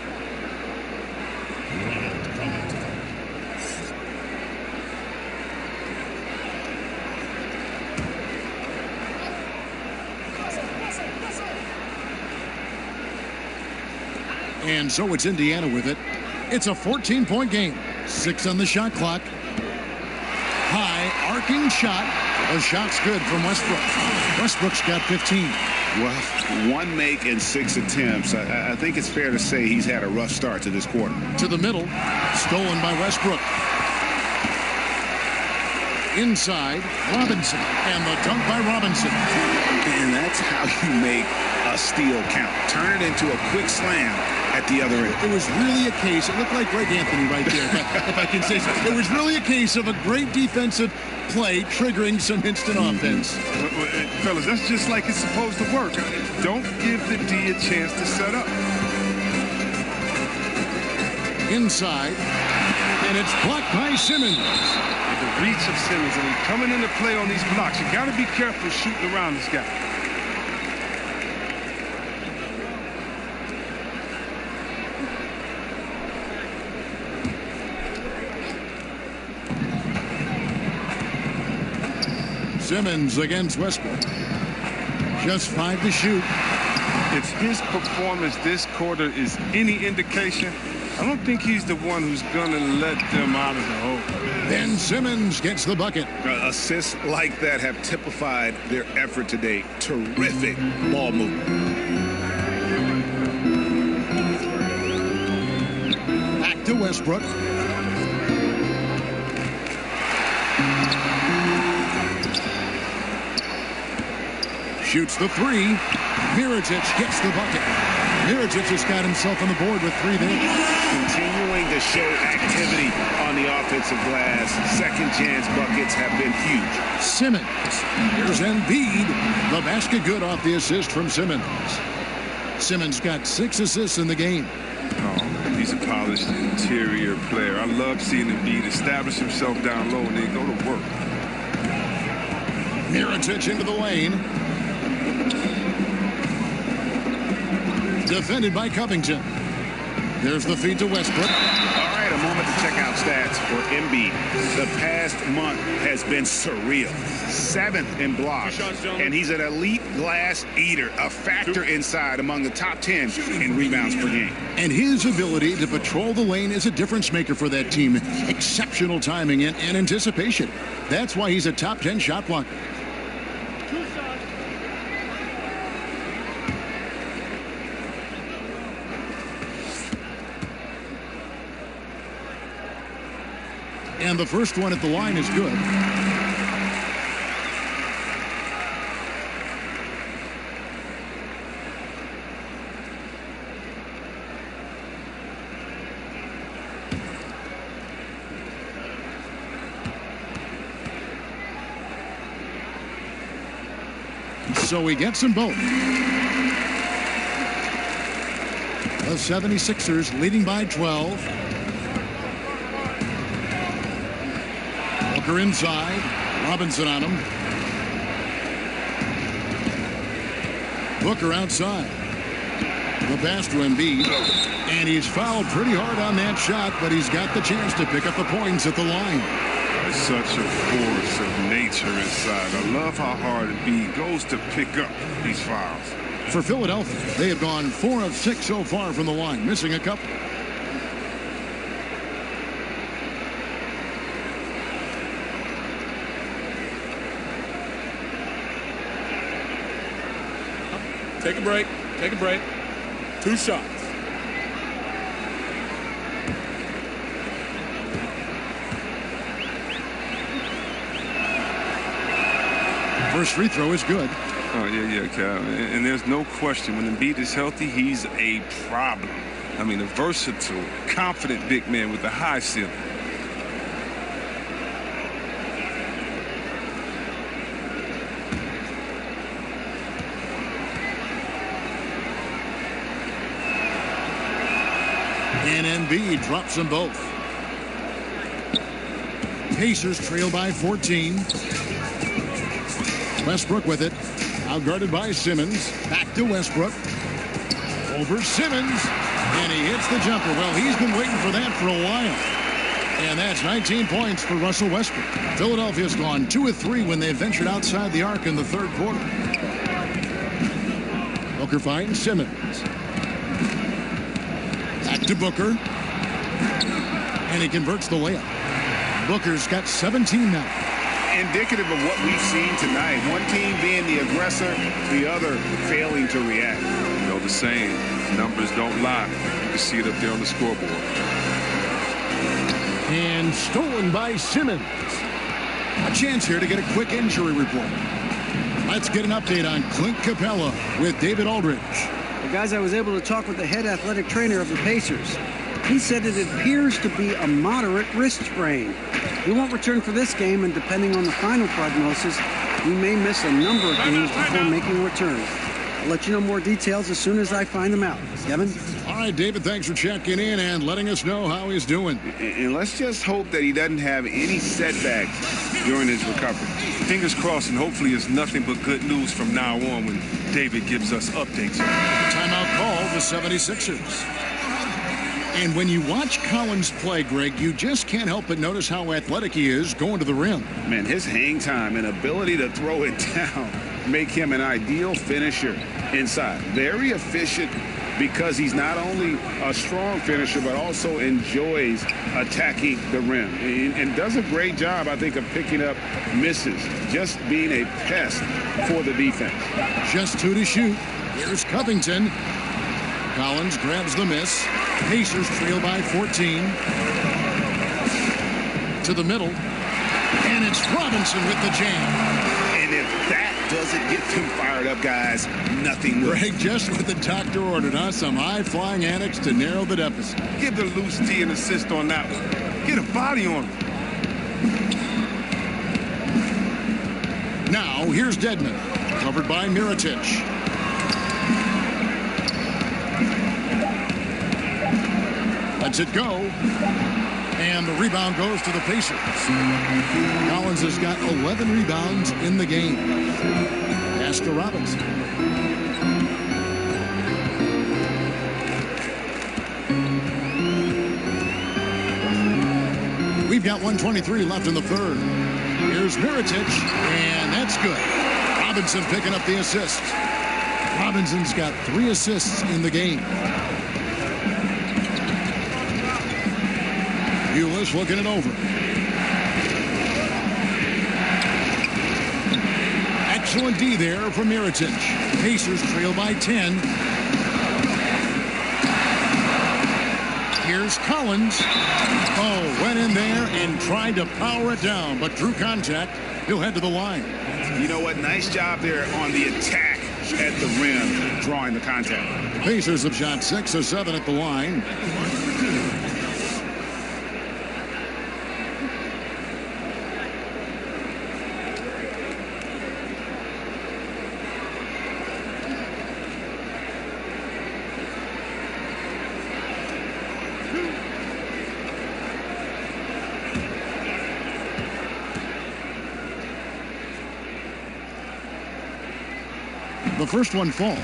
And so it's Indiana with it. It's a 14-point game. 6 on the shot clock. High arcing shot. The shot's good from Westbrook. Westbrook's got 15. Well, 1 make and 6 attempts. I think it's fair to say he's had a rough start to this quarter. To the middle. Stolen by Westbrook. Inside, Robinson. And the dunk by Robinson. And that's how you make a steal count. Turn it into a quick slam at the other end. It was really a case, it looked like Greg Anthony right there, if I can say so. It was really a case of a great defensive play triggering some instant offense. Fellas, that's just like it's supposed to work. Don't give the D a chance to set up. Inside, and it's blocked by Simmons. the reach of Simmons, and he's coming into play on these blocks. You got to be careful shooting around this guy. Simmons against Westbrook. Just 5 to shoot. If his performance this quarter is any indication, I don't think he's the one who's going to let them out of the hole. Ben Simmons gets the bucket. Assists like that have typified their effort today. Terrific ball movement. Back to Westbrook. Shoots the 3. Mirotic gets the bucket. Mirotic has got himself on the board with 3 there. Continuing to show activity on the offensive glass. Second chance buckets have been huge. Simmons. Here's Embiid. The basket good off the assist from Simmons. Simmons got 6 assists in the game. Oh, he's a polished interior player. I love seeing Embiid establish himself down low and then go to work. Mirotic into the lane. Defended by Covington. There's the feed to Westbrook. All right, a moment to check out stats for Embiid. The past month has been surreal. 7th in blocks, and he's an elite glass eater, a factor inside among the top 10 in rebounds per game. And his ability to patrol the lane is a difference maker for that team. Exceptional timing and anticipation. That's why he's a top 10 shot blocker. And the first one at the line is good. So he gets them both. The 76ers leading by 12. Booker inside. Robinson on him. Booker outside. The pass to Embiid. And he's fouled pretty hard on that shot, but he's got the chance to pick up the points at the line. There's such a force of nature inside. I love how hard Embiid goes to pick up these fouls. For Philadelphia, they have gone 4 of 6 so far from the line, missing a couple. Take a break. Take a break. 2 shots. First free throw is good. Oh, yeah, Cal. And there's no question, when Embiid is healthy, he's a problem. I mean, a versatile, confident big man with a high ceiling. And Embiid drops them both. Pacers trail by 14. Westbrook with it. Outguarded by Simmons. Back to Westbrook. Over Simmons. And he hits the jumper. Well, he's been waiting for that for a while. And that's 19 points for Russell Westbrook. Philadelphia's gone 2 of 3 when they ventured outside the arc in the third quarter. Booker finds Simmons. Back to Booker. And he converts the layup. Booker's got 17 now. Indicative of what we've seen tonight. One team being the aggressor, the other failing to react. You know the saying, numbers don't lie. You can see it up there on the scoreboard. And stolen by Simmons. A chance here to get a quick injury report. Let's get an update on Clint Capella with David Aldridge. Well, guys, I was able to talk with the head athletic trainer of the Pacers. He said it appears to be a moderate wrist sprain. He won't return for this game, and depending on the final prognosis, he may miss a number of games before making a return. I'll let you know more details as soon as I find them out. Kevin? All right, David, thanks for checking in and letting us know how he's doing. And let's just hope that he doesn't have any setbacks during his recovery. Fingers crossed, and hopefully it's nothing but good news from now on when David gives us updates. Timeout call, the 76ers. And when you watch Collins play, Greg, you just can't help but notice how athletic he is going to the rim. Man, his hang time and ability to throw it down make him an ideal finisher inside. Very efficient because he's not only a strong finisher, but also enjoys attacking the rim. And does a great job, I think, of picking up misses, just being a pest for the defense. Just 2 to shoot. Here's Covington. Collins grabs the miss. Pacers trail by 14. To the middle. And it's Robinson with the jam. And if that doesn't get them fired up, guys, nothing will. Greg, just what the doctor ordered, huh? Some high-flying antics to narrow the deficit. Give the loose D an assist on that one. Get a body on him. Now, here's Dedmon. Covered by Mirotic. Lets it go. And the rebound goes to the Pacers. Collins has got 11 rebounds in the game. Pass to Robinson. We've got 1:23 left in the third. Here's Mirotic, and that's good. Robinson picking up the assist. Robinson's got 3 assists in the game. Ulis looking it over. Excellent D there from Mirotic. Pacers trail by 10. Here's Collins. Oh, went in there and tried to power it down, but drew contact. He'll head to the line. You know what? Nice job there on the attack at the rim, drawing the contact. The Pacers have shot 6 of 7 at the line. The first one falls.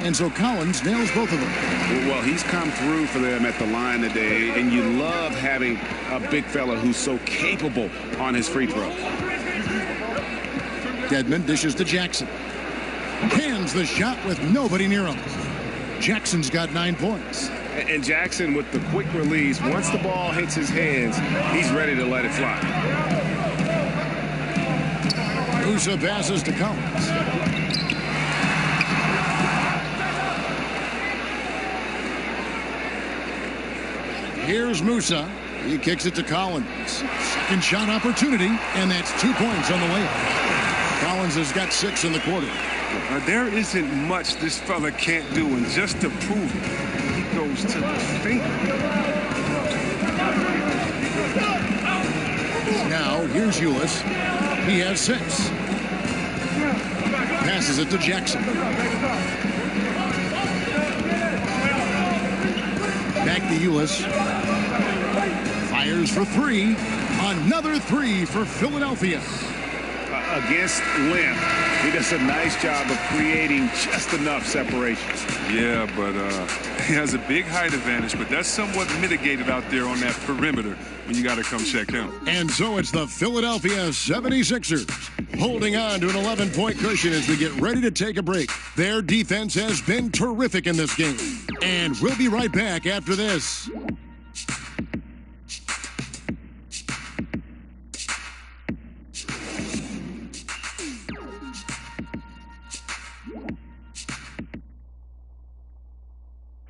And so Collins nails both of them. Well, he's come through for them at the line today, and you love having a big fella who's so capable on his free throw. Dedmon dishes to Jackson. Hands the shot with nobody near him. Jackson's got 9 points. And Jackson with the quick release, once the ball hits his hands, he's ready to let it fly. Musa passes to Collins. Here's Musa. He kicks it to Collins. Second shot opportunity, and that's 2 points on the layup. Collins has got 6 in the quarter. There isn't much this fella can't do, and just to prove it, he goes to the finger. Now, here's Ulis. He has 6. Passes it to Jackson. Back to Ulis. Fires for 3. Another 3 for Philadelphia. Against length, he does a nice job of creating just enough separation. Yeah, but he has a big height advantage, but that's somewhat mitigated out there on that perimeter when you got to come check him. And so it's the Philadelphia 76ers holding on to an 11-point cushion as we get ready to take a break. Their defense has been terrific in this game. And we'll be right back after this.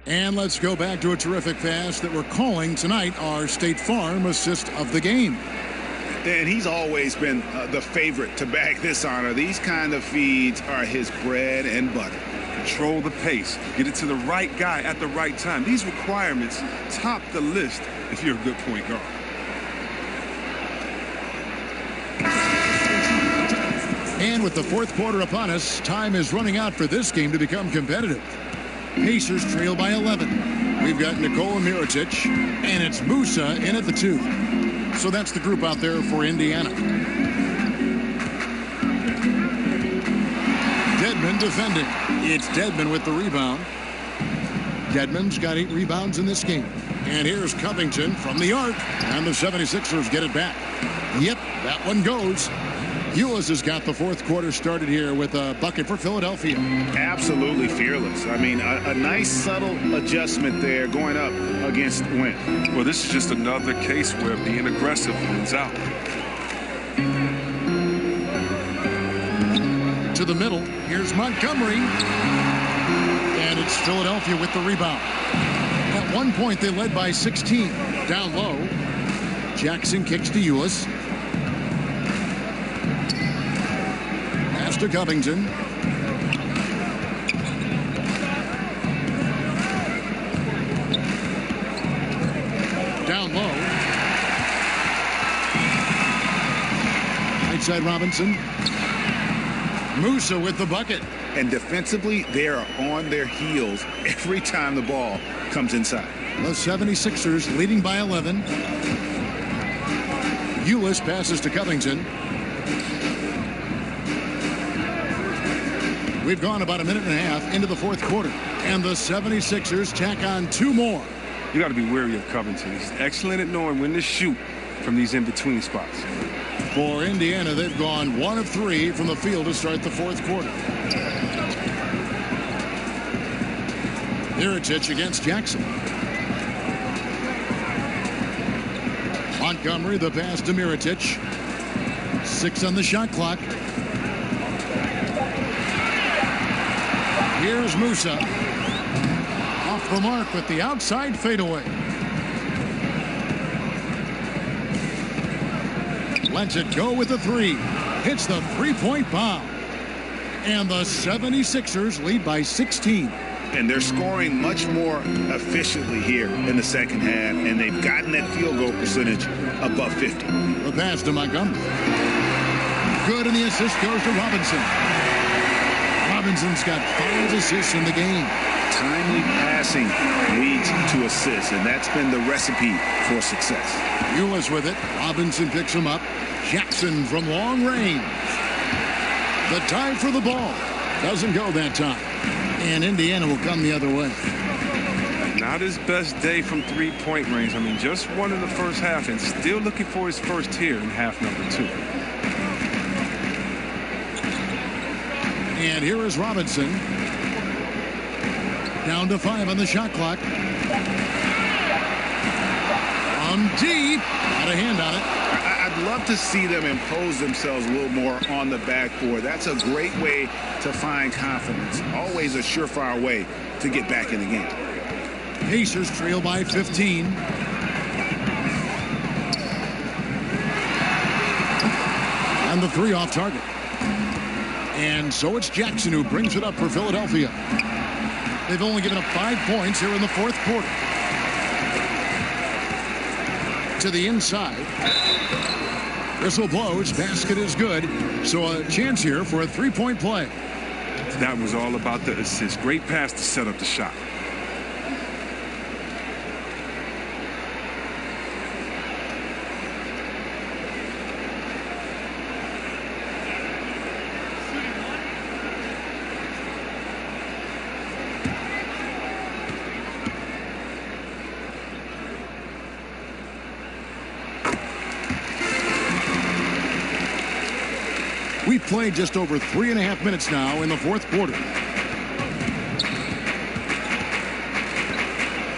And let's go back to a terrific pass that we're calling tonight our State Farm assist of the game. And he's always been the favorite to bag this honor. These kind of feeds are his bread and butter. Control the pace. Get it to the right guy at the right time. These requirements top the list if you're a good point guard. And with the fourth quarter upon us, time is running out for this game to become competitive. Pacers trail by 11. We've got Nikola Mirotic, and it's Musa in at the 2. So that's the group out there for Indiana. Dedmon defending. It's Dedmon with the rebound. Dedmon's got 8 rebounds in this game. And here's Covington from the arc, and the 76ers get it back. Yep, that one goes. Ulis has got the fourth quarter started here with a bucket for Philadelphia. Absolutely fearless. I mean, a nice subtle adjustment there going up against Wynn. Well, this is just another case where being aggressive wins out. To the middle, here's Montgomery. And it's Philadelphia with the rebound. At one point, they led by 16. Down low, Jackson kicks to Ulis. Pass to Covington. Down low. Right side Robinson. Musa with the bucket. And defensively, they are on their heels every time the ball comes inside. The 76ers leading by 11. Ulis passes to Covington. We've gone about a minute and a half into the fourth quarter, and the 76ers tack on 2 more. You got to be wary of Covington. He's excellent at knowing when to shoot from these in-between spots. For Indiana, they've gone 1 of 3 from the field to start the fourth quarter. Mirotic against Jackson. Montgomery, the pass to Mirotic. 6 on the shot clock. Here's Musa. Off the mark with the outside fadeaway. Lets it go with the 3. Hits the 3-point bomb. And the 76ers lead by 16. And they're scoring much more efficiently here in the second half, and they've gotten that field goal percentage above 50. The pass to Montgomery. Good, and the assist goes to Robinson. Robinson's got 5 assists in the game. Timely passing leads to assists, and that's been the recipe for success. Ulis with it. Robinson picks him up. Jackson from long range. The dive for the ball. Doesn't go that time. And Indiana will come the other way. Not his best day from three-point range. I mean, just won in the first half and still looking for his first here in half number 2. And here is Robinson. Down to 5 on the shot clock. From deep. Got a hand on it. I'd love to see them impose themselves a little more on the backboard. That's a great way to find confidence. Always a surefire way to get back in the game. Pacers trail by 15. And the 3 off target. And so it's Jackson who brings it up for Philadelphia. They've only given up 5 points here in the fourth quarter. To the inside. Whistle blows. Basket is good. So a chance here for a 3-point play. That was all about the assist. Great pass to set up the shot. We've played just over 3.5 minutes now in the fourth quarter.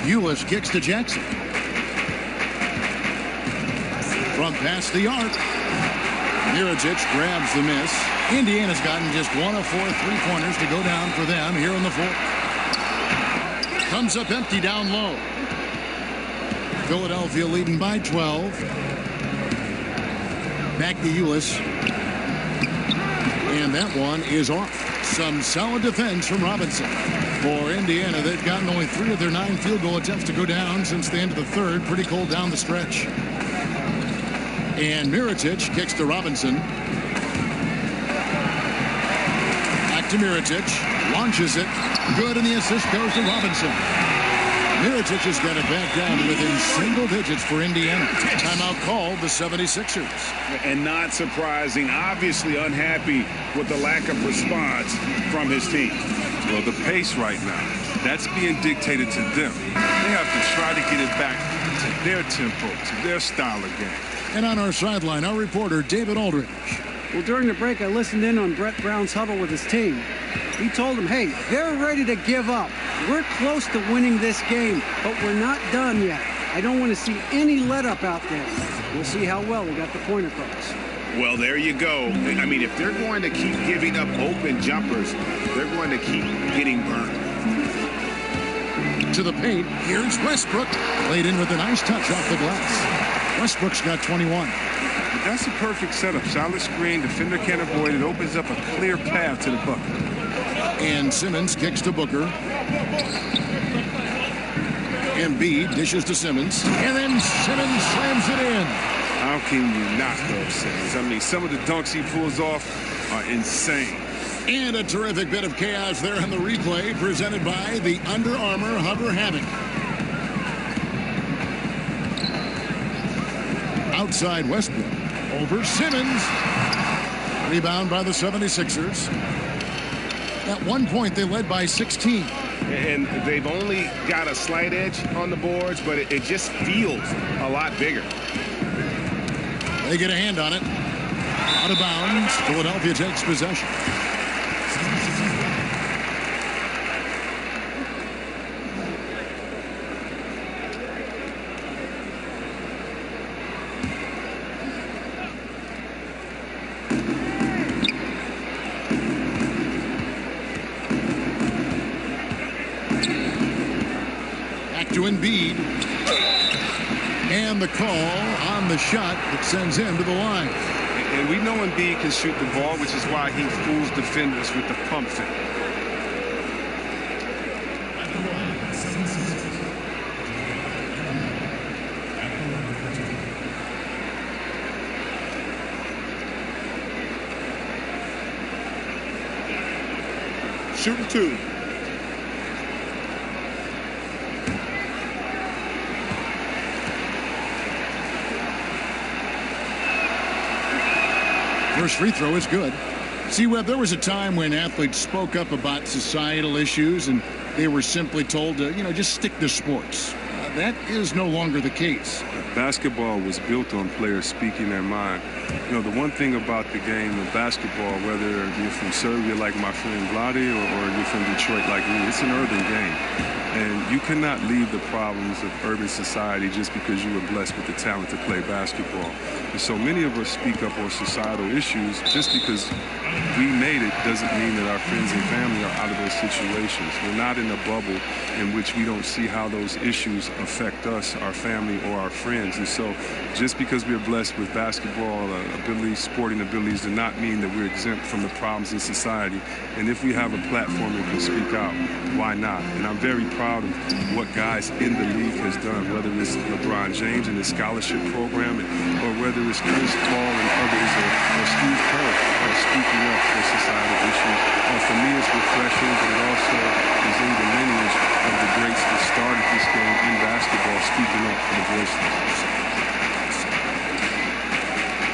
Ulis kicks to Jackson. From past the arc. Mirotic grabs the miss. Indiana's gotten just 1 of 4 3-pointers to go down for them here in the fourth. Comes up empty down low. Philadelphia leading by 12. Back to Ulis. And that one is off. Some solid defense from Robinson. For Indiana, they've gotten only 3 of their 9 field goal attempts to go down since the end of the third. Pretty cold down the stretch. And Mirotic kicks to Robinson. Back to Mirotic. Launches it. Good, and the assist goes to Robinson. Mirotic has got it back down within single digits for Indiana. Timeout called the 76ers. And not surprising, obviously unhappy with the lack of response from his team. Well, the pace right now, that's being dictated to them. They have to try to get it back to their tempo, to their style of game. And on our sideline, our reporter, David Aldridge. Well, during the break, I listened in on Brett Brown's huddle with his team. He told them, hey, they're ready to give up. We're close to winning this game, but we're not done yet. I don't want to see any let-up out there. We'll see how well they got the point across. Well, there you go. I mean, if they're going to keep giving up open jumpers, they're going to keep getting burned. To the paint, here's Westbrook. Laid in with a nice touch off the glass. Westbrook's got 21. But that's a perfect setup. Solid screen, defender can't avoid it. Opens up a clear path to the bucket. And Simmons kicks to Booker. Embiid dishes to Simmons. And then Simmons slams it in. How can you not love Simmons? I mean, some of the dunks he pulls off are insane. And a terrific bit of chaos there on the replay presented by the Under Armour Hover Hammock. Outside Westbrook. Over Simmons. Rebound by the 76ers. At one point, they led by 16. And they've only got a slight edge on the boards, but it just feels a lot bigger. They get a hand on it. Out of bounds. Philadelphia takes possession. To Embiid, and the call on the shot that sends him to the line. And we know Embiid can shoot the ball, which is why he fools defenders with the pump fake. Shooting 2. First free throw is good. See, Webb, there was a time when athletes spoke up about societal issues and they were simply told to, just stick to sports. That is no longer the case. Basketball was built on players speaking their mind. The one thing about the game of basketball, whether you're from Serbia like my friend Vlade or you're from Detroit like me, it's an urban game. And you cannot leave the problems of urban society just because you were blessed with the talent to play basketball. And so many of us speak up on societal issues. Just because we made it doesn't mean that our friends and family are out of those situations. We're not in a bubble in which we don't see how those issues affect us, our family, or our friends. And so just because we're blessed with basketball abilities, sporting abilities, does not mean that we're exempt from the problems in society. And if we have a platform and can speak out, why not? And I'm very proud of what guys in the league has done, whether it's LeBron James and his scholarship program, or whether it's Chris Paul and others, or Steve Kerr speaking up for societal issues. For me, it's refreshing, but it also is in the lineage of the greats that started this game in basketball, speaking up for the voiceless.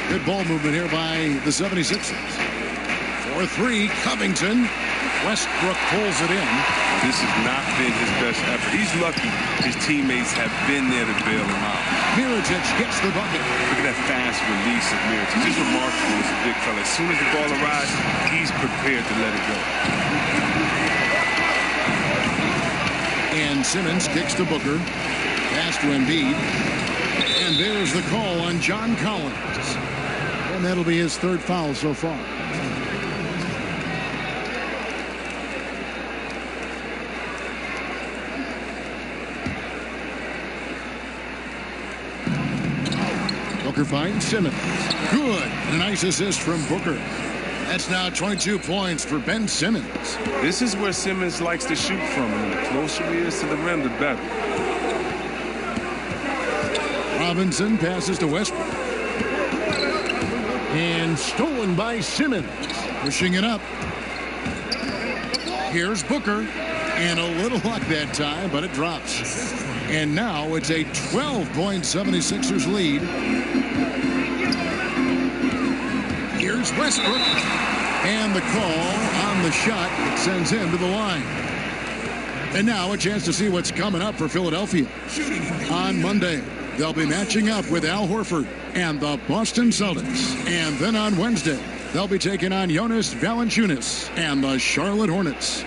Good ball movement here by the 76ers. 4-3, Covington. Westbrook pulls it in. This has not been his best effort. He's lucky his teammates have been there to bail him out. Mirotic gets the bucket. Look at that fast release of Mirotic. He's remarkable as a big fella. As soon as the ball arrives, he's prepared to let it go. And Simmons kicks to Booker. Pass to Embiid. And there's the call on John Collins. And that'll be his third foul so far. Booker finds Simmons. Good. And a nice assist from Booker. That's now 22 points for Ben Simmons. This is where Simmons likes to shoot from, and the closer he is to the rim, the better. Robinson passes to Westbrook. And stolen by Simmons. Pushing it up. Here's Booker. And a little luck that time, but it drops. And now it's a 12-point 76ers lead. Here's Westbrook. And the call on the shot that sends him to the line. And now a chance to see what's coming up for Philadelphia. On Monday, they'll be matching up with Al Horford and the Boston Celtics. And then on Wednesday, they'll be taking on Jonas Valanciunas and the Charlotte Hornets.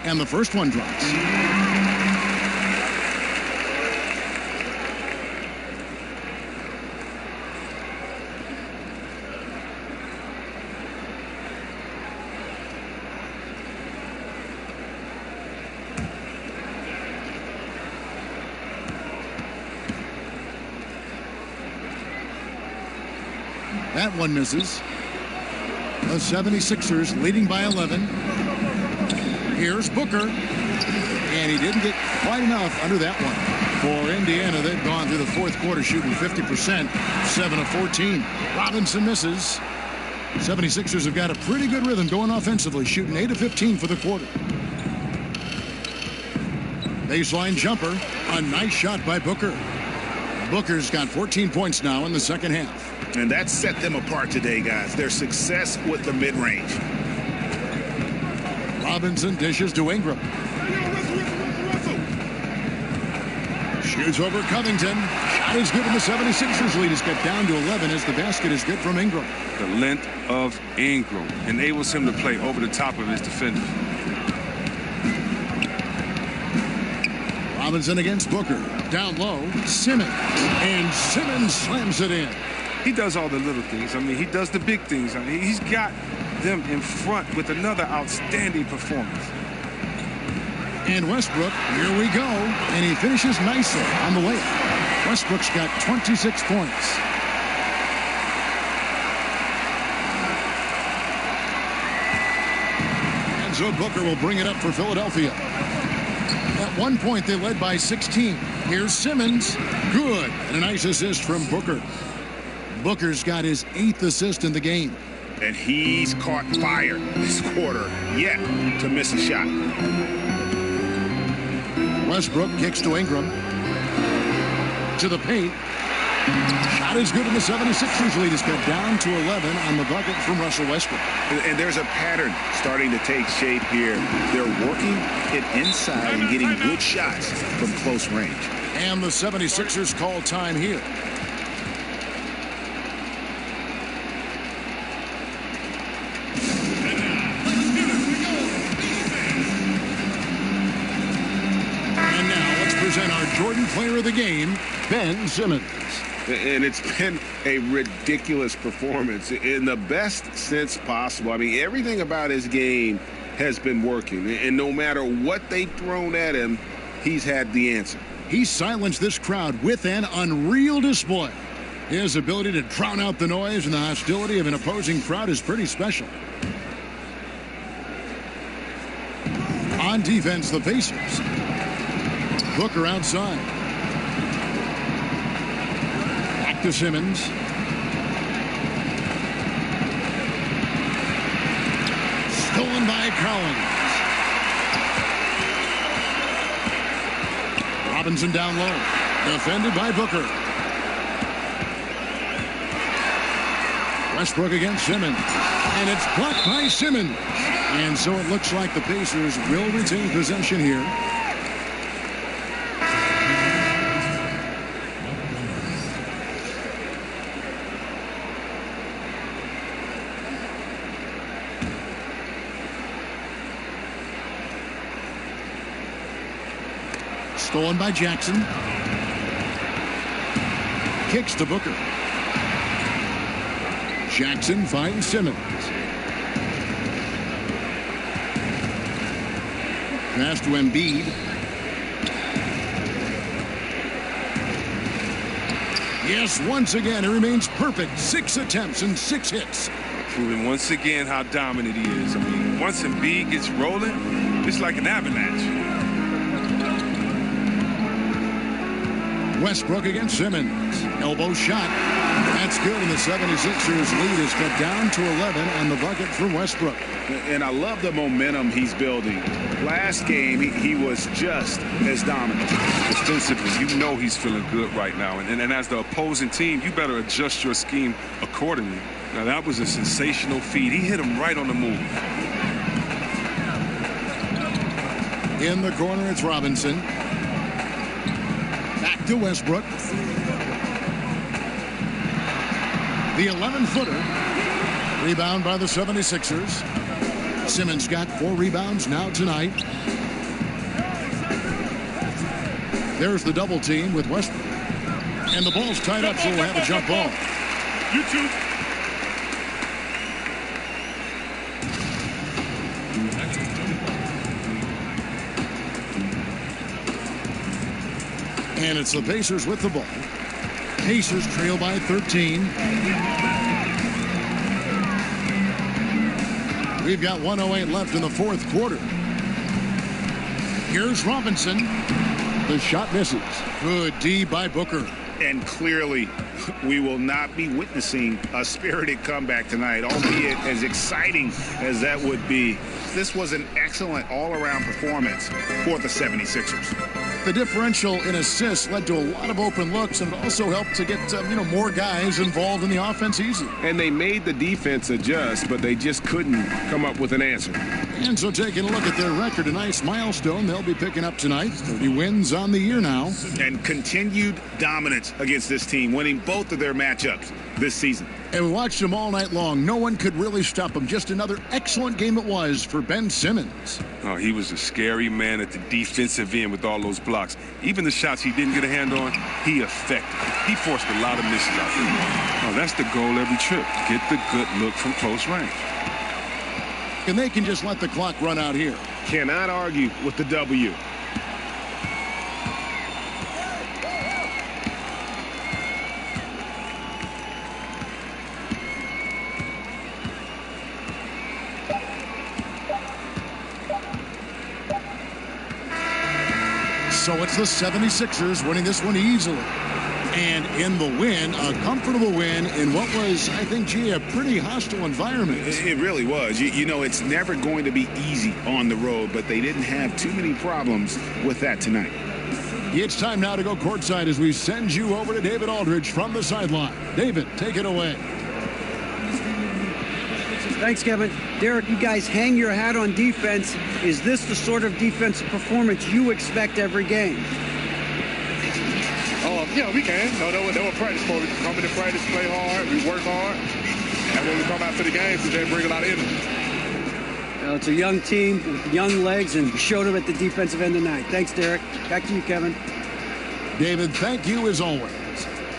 And the first one drops. That one misses. The 76ers leading by 11. Here's Booker. And he didn't get quite enough under that one. For Indiana, they've gone through the fourth quarter shooting 50%, 7 of 14. Robinson misses. 76ers have got a pretty good rhythm going offensively, shooting 8 of 15 for the quarter. Baseline jumper. A nice shot by Booker. Booker's got 14 points now in the second half. And that set them apart today, guys. Their success with the mid-range. Robinson dishes to Ingram. Shoots over Covington. Shot is good in the 76ers lead. It's got down to 11 as the basket is good from Ingram. The length of Ingram enables him to play over the top of his defender. Robinson against Booker. Down low, Simmons. And Simmons slams it in. He does all the little things. I mean, he does the big things. I mean, he's got them in front with another outstanding performance. And Westbrook, here we go. And he finishes nicely on the layup. Westbrook's got 26 points. And so Booker will bring it up for Philadelphia. At one point, they led by 16. Here's Simmons. Good. And a nice assist from Booker. Booker's got his 8th assist in the game. And he's caught fire this quarter, yet to miss a shot. Westbrook kicks to Ingram. To the paint. Shot is good in the 76ers lead. It's got down to 11 on the bucket from Russell Westbrook. And there's a pattern starting to take shape here. They're working it inside and getting good shots from close range. And the 76ers call time here. Jordan player of the game, Ben Simmons. And it's been a ridiculous performance in the best sense possible. I mean, everything about his game has been working. And no matter what they've thrown at him, he's had the answer. He silenced this crowd with an unreal display. His ability to drown out the noise and the hostility of an opposing crowd is pretty special. On defense, the Pacers. Booker outside. Back to Simmons. Stolen by Collins. Robinson down low. Defended by Booker. Westbrook against Simmons. And it's blocked by Simmons. And so it looks like the Pacers will retain possession here. Stolen by Jackson. Kicks to Booker. Jackson finds Simmons. Pass to Embiid. Yes, once again, he remains perfect. 6 attempts and 6 hits. Proving once again how dominant he is. I mean, once Embiid gets rolling, it's like an avalanche. Westbrook against Simmons. Elbow shot. That's good, and the 76ers lead is cut down to 11 on the bucket for Westbrook. And I love the momentum he's building. Last game, he was just as dominant. Defensively, you know he's feeling good right now. And as the opposing team, you better adjust your scheme accordingly. Now, that was a sensational feed. He hit him right on the move. In the corner, it's Robinson. Back to Westbrook. The 11-footer. Rebound by the 76ers. Simmons got 4 rebounds now tonight. There's the double team with Westbrook. And the ball's tied up, so we'll have a jump ball. You two. And it's the Pacers with the ball. Pacers trail by 13. We've got 1:08 left in the 4th quarter. Here's Robinson. The shot misses. Good D by Booker. And clearly, we will not be witnessing a spirited comeback tonight, albeit as exciting as that would be. This was an excellent all-around performance for the 76ers. The differential in assists led to a lot of open looks, and it also helped to get more guys involved in the offense easy. And they made the defense adjust, but they just couldn't come up with an answer. And so taking a look at their record, a nice milestone they'll be picking up tonight. 30 wins on the year now. And continued dominance against this team, winning both of their matchups this season. And we watched them all night long. No one could really stop them. Just another excellent game it was for Ben Simmons. Oh, he was a scary man at the defensive end with all those blocks. Even the shots he didn't get a hand on, he affected. He forced a lot of misses out there. Oh, that's the goal every trip. Get the good look from close range. And they can just let the clock run out here. Cannot argue with the W. So it's the 76ers winning this one easily. And in the win, a comfortable win in what was, I think, G, a pretty hostile environment. It really was. You know, it's never going to be easy on the road, but they didn't have too many problems with that tonight. It's time now to go courtside as we send you over to David Aldridge from the sideline. David, take it away. Thanks, Kevin. Derek, you guys hang your hat on defense. Is this the sort of defensive performance you expect every game? Yeah, we can. No, they were practice for. We come into practice, play hard, we work hard, and when we come out to the games, they bring a lot of energy. It's a young team with young legs, and showed them at the defensive end tonight. Thanks, Derek. Back to you, Kevin. David, thank you as always.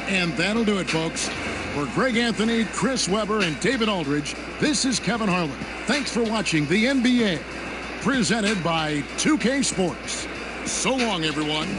And that'll do it, folks. For Greg Anthony, Chris Webber, and David Aldridge, this is Kevin Harlan. Thanks for watching the NBA, presented by 2K Sports. So long, everyone.